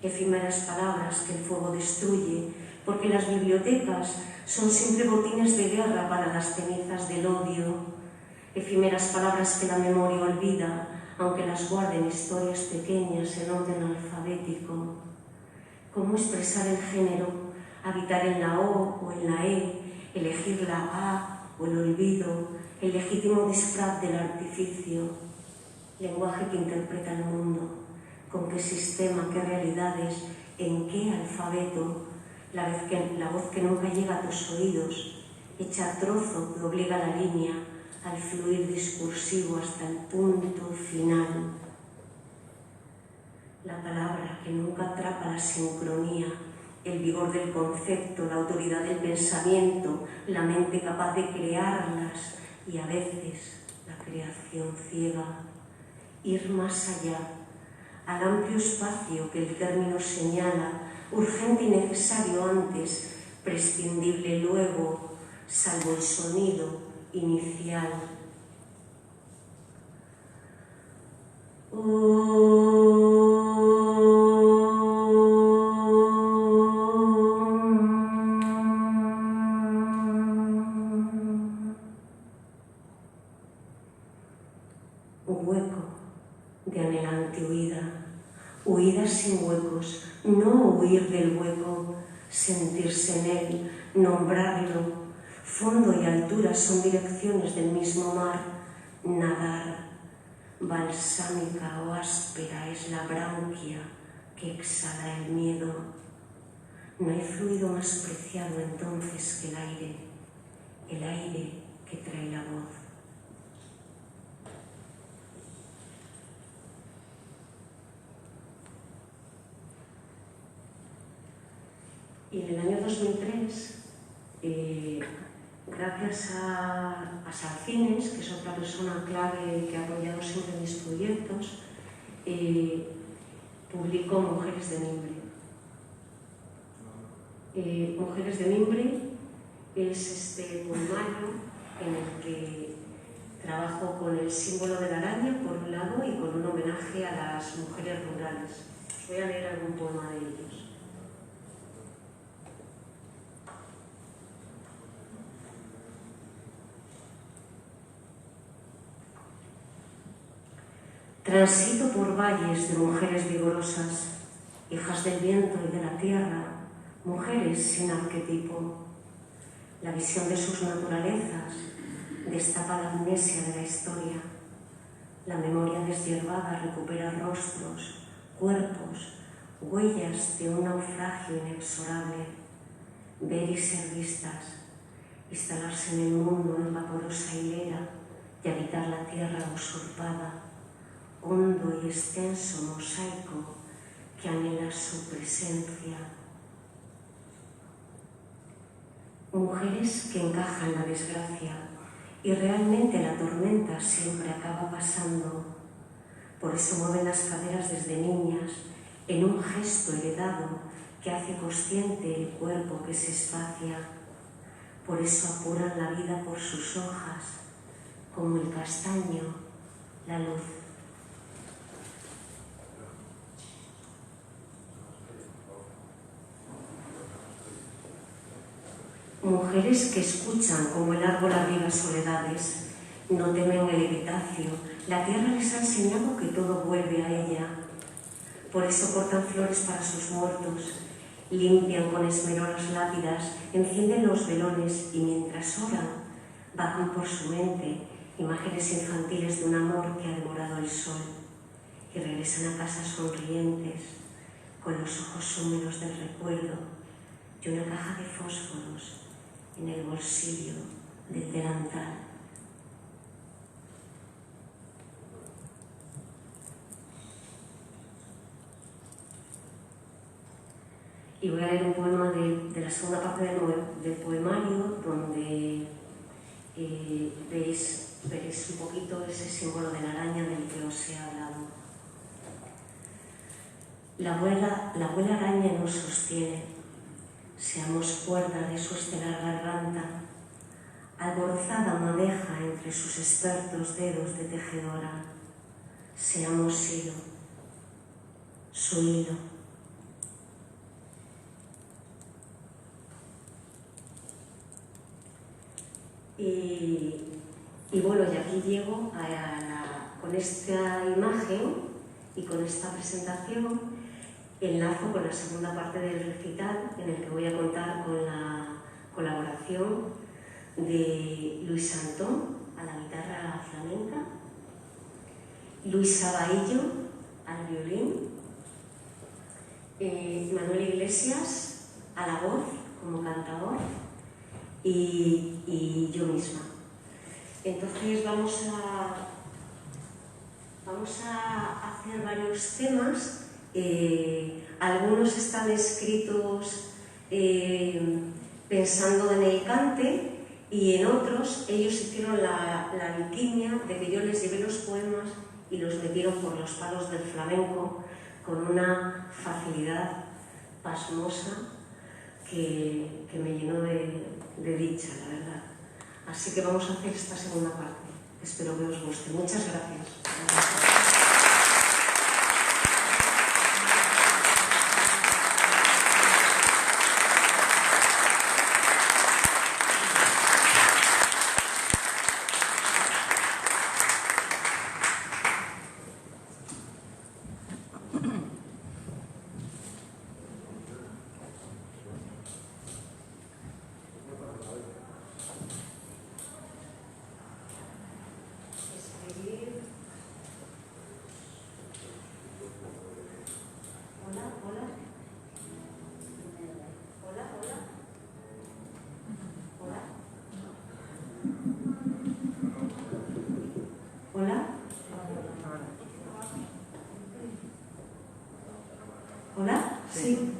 Efímeras palabras que el fuego destruye, porque las bibliotecas son siempre botines de guerra para las cenizas del odio. Efímeras palabras que la memoria olvida, aunque las guarden historias pequeñas en orden alfabético. ¿Cómo expresar el género? Habitar en la O o en la E, elegir la A o el olvido, el legítimo disfraz del artificio, lenguaje que interpreta el mundo, con qué sistema, qué realidades, en qué alfabeto, la voz que nunca llega a tus oídos, hecha trozo que obliga la línea al fluir discursivo hasta el punto final. La palabra que nunca atrapa la sincronía, el vigor del concepto, la autoridad del pensamiento, la mente capaz de crearlas y a veces la creación ciega. Ir más allá, al amplio espacio que el término señala, urgente y necesario antes, prescindible luego, salvo el sonido inicial. Un hueco de anhelante huida, huida sin huecos, no huir del hueco, sentirse en él, nombrarlo. Fondo y altura son direcciones del mismo mar, nadar. Balsámica o áspera es la branquia que exhala el miedo. No hay fluido más preciado entonces que el aire que trae la voz. Y en el año 2003, gracias a Sarcines, que es otra persona clave que ha apoyado siempre mis proyectos, publicó Mujeres de Mimbre. Mujeres de Mimbre es este poemario en el que trabajo con el símbolo de la araña por un lado y con un homenaje a las mujeres rurales. Voy a leer algún poema de ellos. Transito por valles de mujeres vigorosas, hijas del viento y de la tierra, mujeres sin arquetipo. La visión de sus naturalezas destapa la amnesia de la historia. La memoria deshierbada recupera rostros, cuerpos, huellas de un naufragio inexorable. ver y ser vistas, instalarse en el mundo en vaporosa hilera y habitar la tierra usurpada, hondo y extenso mosaico que anhela su presencia. Mujeres que encajan la desgracia y realmente la tormenta siempre acaba pasando. Por eso mueven las caderas desde niñas en un gesto heredado que hace consciente el cuerpo que se espacia. Por eso apuran la vida por sus hojas, como el castaño, la luz. Mujeres que escuchan como el árbol abriga soledades, no temen el epitafio, la tierra les ha enseñado que todo vuelve a ella. Por eso cortan flores para sus muertos, limpian con esmero las lápidas, encienden los velones y mientras oran, vagan por su mente imágenes infantiles de un amor que ha devorado el sol y regresan a casa sonrientes, con los ojos húmedos del recuerdo y una caja de fósforos en el bolsillo del delantal. Y voy a leer un poema de la segunda parte del poemario, donde veréis un poquito ese símbolo de la araña del que os he hablado. La abuela araña nos sostiene, seamos cuerda de su estelar garganta, alborozada madeja entre sus expertos dedos de tejedora, seamos hilo, su hilo. Y bueno, y aquí llego con esta imagen y con esta presentación, enlazo con la segunda parte del recital, en el que voy a contar con la colaboración de Luis Antón a la guitarra flamenca, Luisa Bahillo al violín, Manuel Iglesias a la voz como cantador y yo misma. Entonces vamos a hacer varios temas. Algunos están escritos pensando en el cante y en otros ellos hicieron la alquimia de que yo les llevé los poemas y los metieron por los palos del flamenco con una facilidad pasmosa que me llenó de dicha, la verdad. Así que vamos a hacer esta segunda parte. Espero que os guste. Muchas gracias. Hola. ¿Hola? Sí.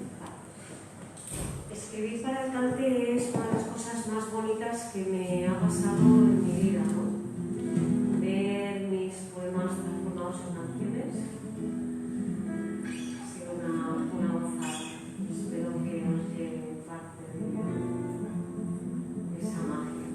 Escribir para el cante es una de las cosas más bonitas que me ha pasado en mi vida, ¿no? Ver mis poemas transformados en canciones ha sido una gozada. Espero que os llegue parte de esa magia.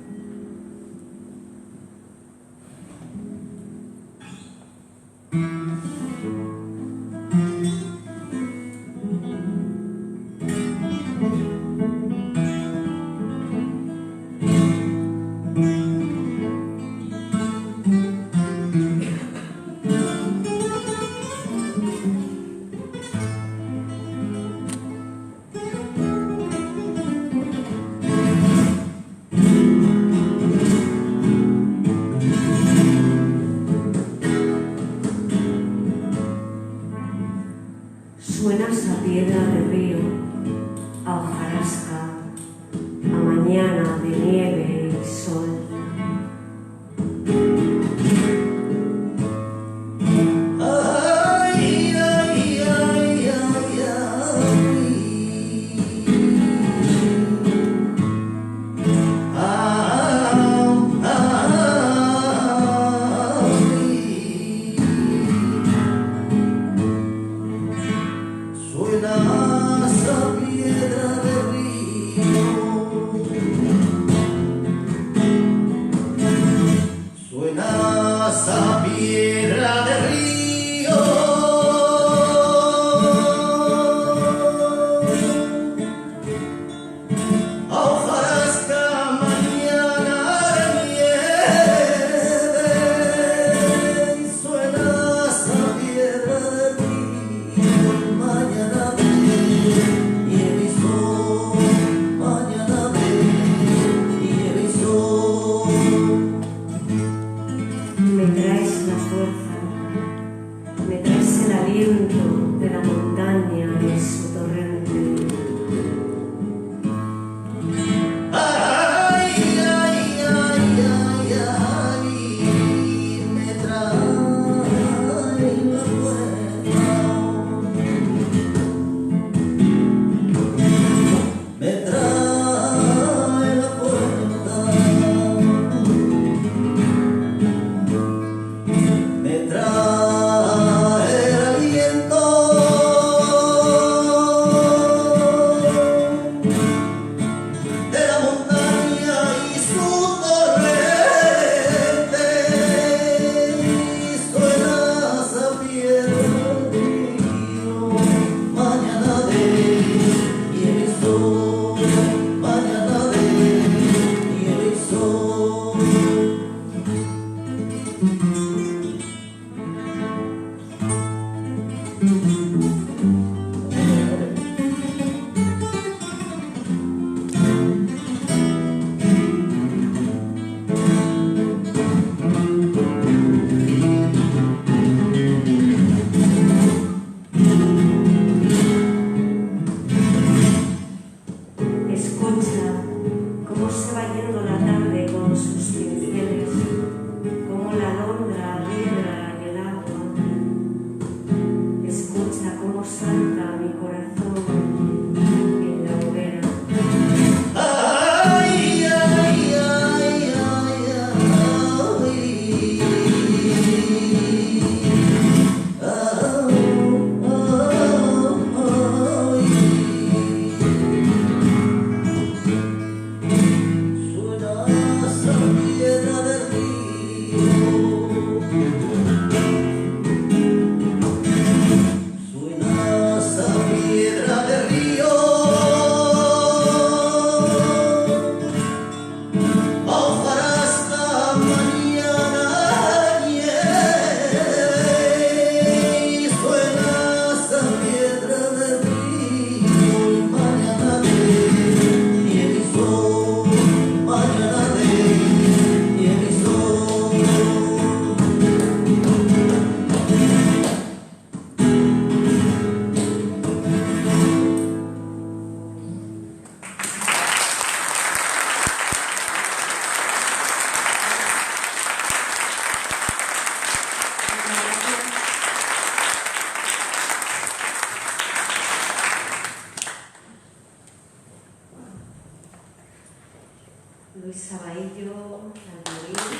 Luisa Bahillo, al violín.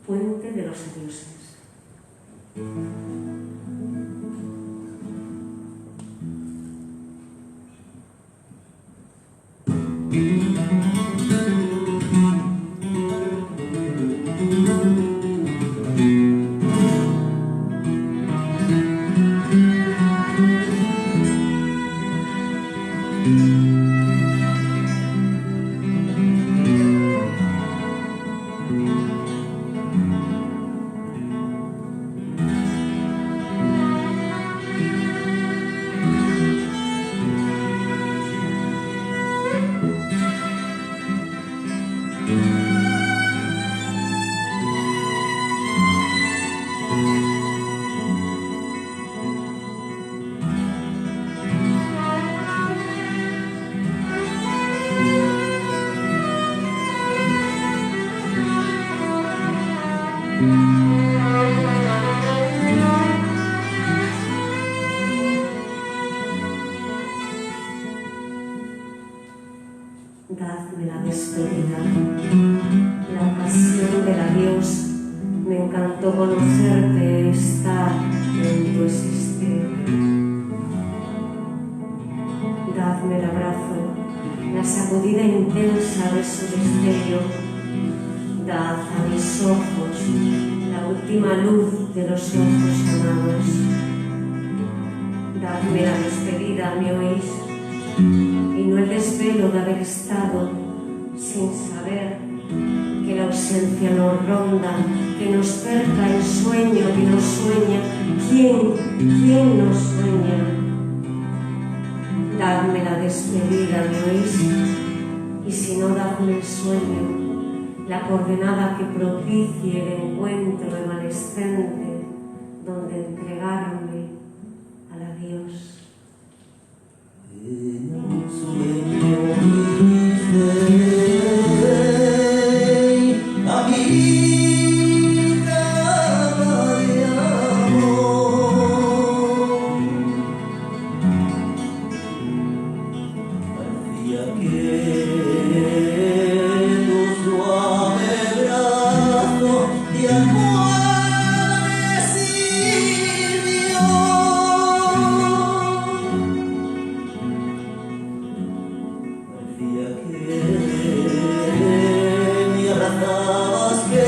Puente de los Adioses. Dadme la despedida, la ocasión del adiós. Me encantó conocerte, estar en tu existir. Dadme el abrazo, la sacudida intensa de su destello. Dad a mis ojos la última luz de los ojos amados. Dadme la despedida, ¿me oís? Y no el desvelo de haber estado sin saber que la ausencia nos ronda, que nos cerca el sueño que nos sueña. ¿Quién nos sueña? Dadme la despedida, ¿me oís? Y si no, dadme el sueño, la coordenada que propicie el encuentro evanescente donde entregarme al adiós. En un sueño hice amiga de amor. Parecía que tu suave brazo de almohada me sirvió. Parecía que me abrazabas, que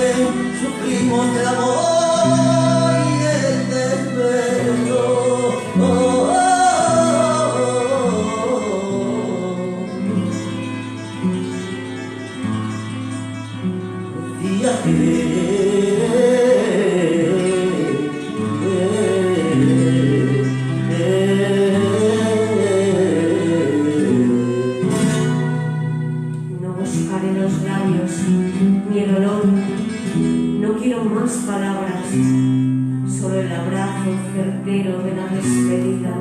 sufrimos el amor y el desvelo. Decía No buscaré los labios ni el olor, no quiero más palabras, solo el abrazo certero de la despedida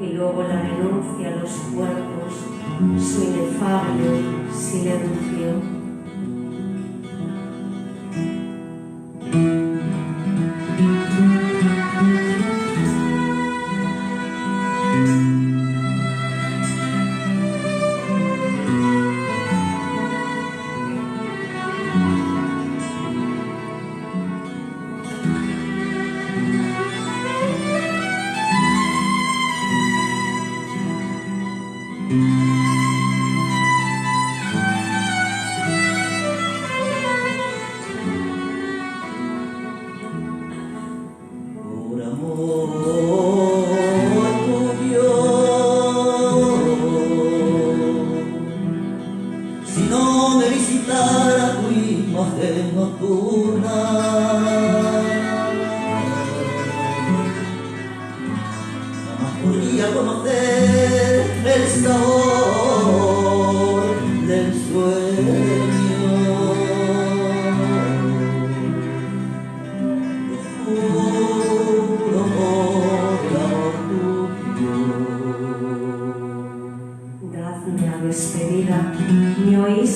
y luego la renuncia a los cuerpos, su inefable silencio. por amor tuyo, si no me visitara tu imagen nocturna, jamás podría conocer el sabor del sueño. Juro por el amor tuyo. Dadme la despedida, ¿me oís?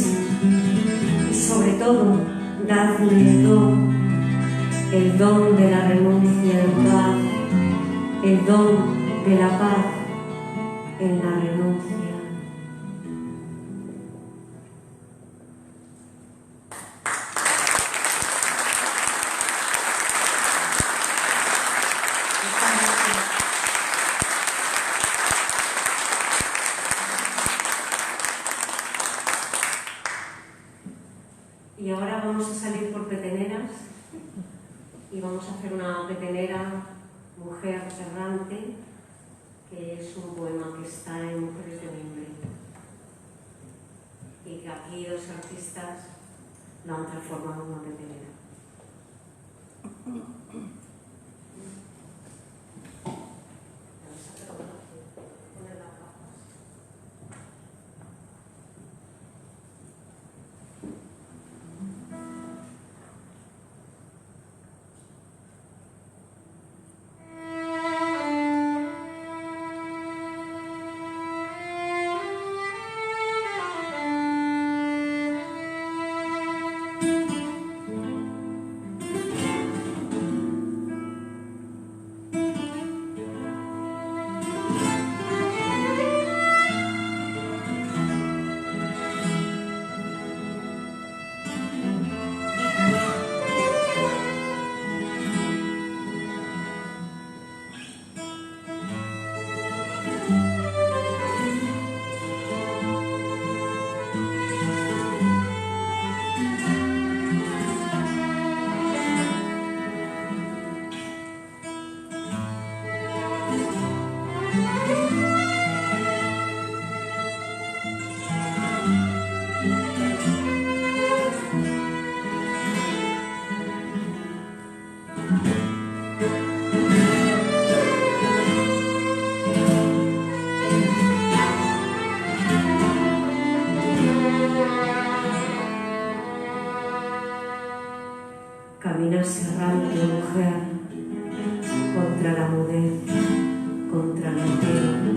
Y sobre todo, dadme el don de la renuncia en paz, el don de la paz en la renuncia. Y ahora vamos a salir por peteneras y vamos a hacer una petenera Mujer Errante, que es un poema que está en Mujeres de Mimbre y que aquí los artistas lo han transformado en una petenera. Caminas errante, mujer, contra la mudez, contra la tierra.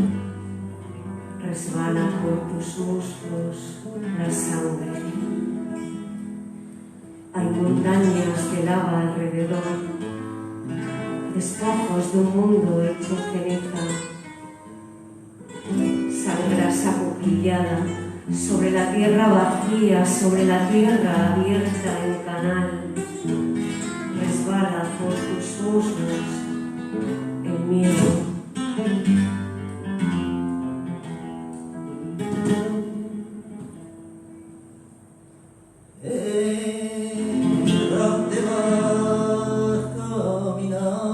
Resbala por tus muslos la sangre. Hay montañas de lava alrededor, despojos de un mundo hecho ceniza. Sangras acuclillada sobre la tierra vacía, sobre la tierra abierta en canal. Resbala por tus muslos el miedo. Errante vas caminando,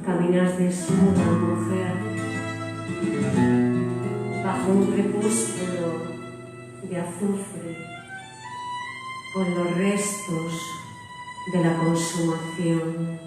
Caminas desnuda, mujer, bajo un crepúsculo de azufre, con los restos de la consumación.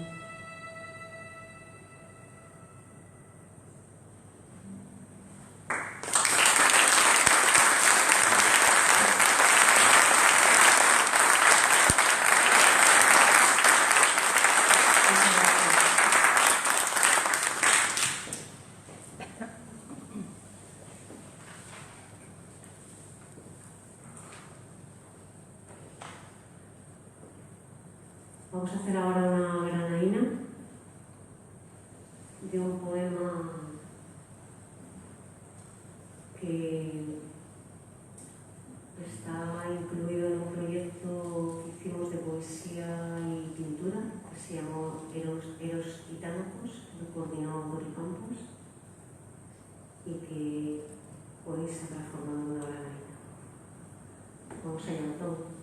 Vamos a hacer ahora una granaína de un poema que está incluido en un proyecto que hicimos de poesía y pintura que se llamó Eros y Tánatos, que lo coordinó Gori Campos y que hoy se ha transformado en una granaína. Vamos allá, todo.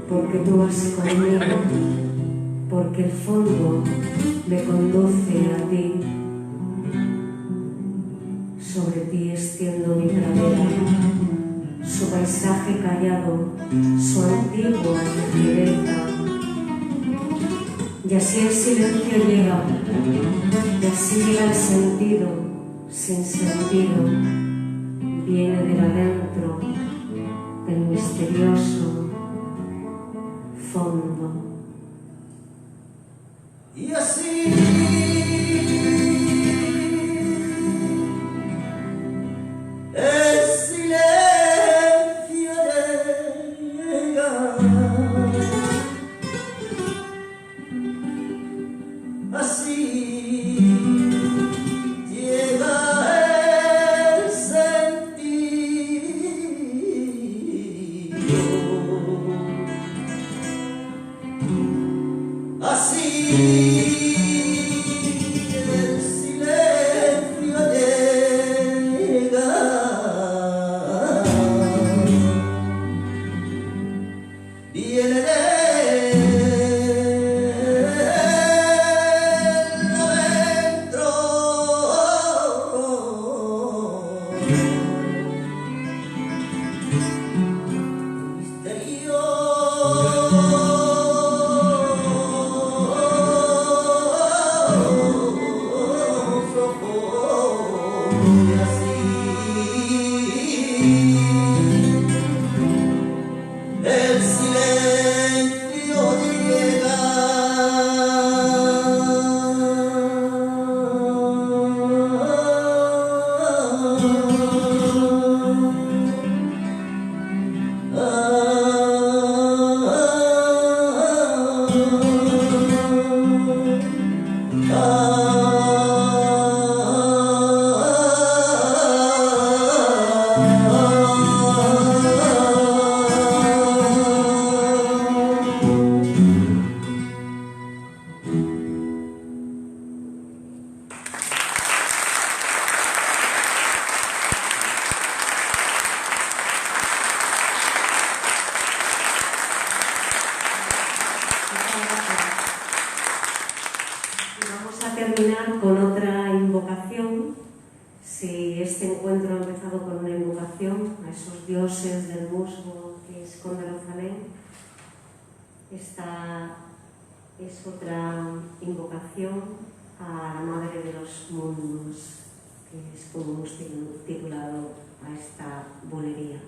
Porque tú vas conmigo, porque el fondo me conduce a ti. Sobre ti extiendo mi pradera, su paisaje callado, su antigua ligereza. Y así el silencio llega, y así llega el sentido, sin sentido, viene de adentro, del misterioso fondo. Y así el silencio llega, así llega el sentido, así el silencio llega, viene de adentro, y así el silencio llega. Vamos a terminar con otra invocación. Si este encuentro ha empezado con una invocación a esos dioses del musgo que esconde Rosalén, esta es otra invocación a la Madre de los Mundos, que es como hemos titulado a esta bulería.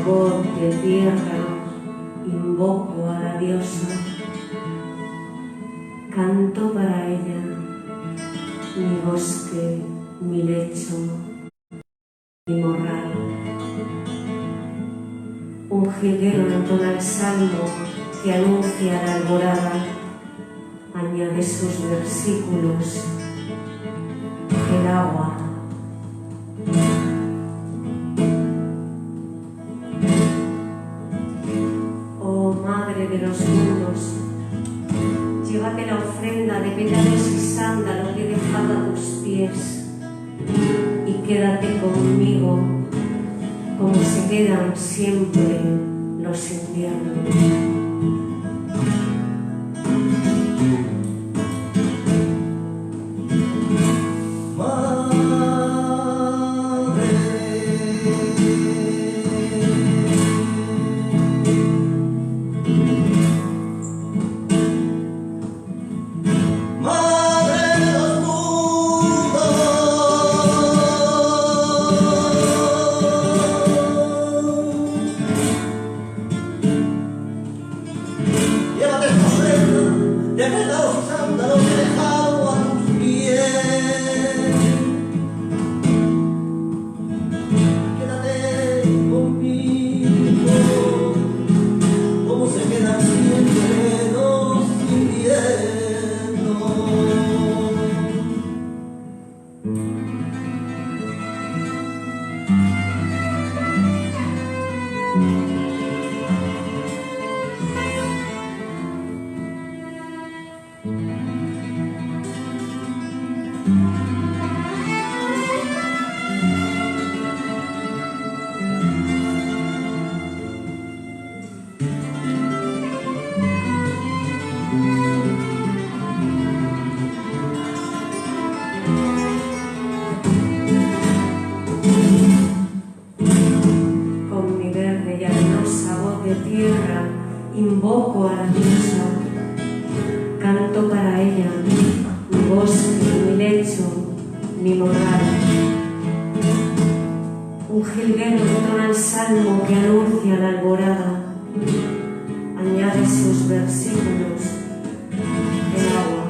voz de tierra, invoco a la diosa, canto para ella, mi bosque, mi lecho, mi morral. Un jilguero entona el salmo que anuncia la alborada, añade sus versículos, el agua. Oh Madre de los mundos, llévate la ofrenda de pétalos y sándalos que he dejado a tus pies y quédate conmigo como se quedan siempre los inviernos. Invoco a la diosa, canto para ella, mi bosque, mi lecho, mi morral. Un jilguero entona el salmo que anuncia la alborada, añade sus versículos, el agua.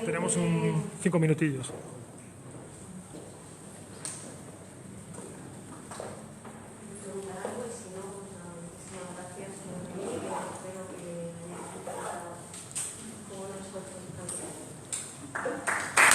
Tenemos 5 minutillos. Espero que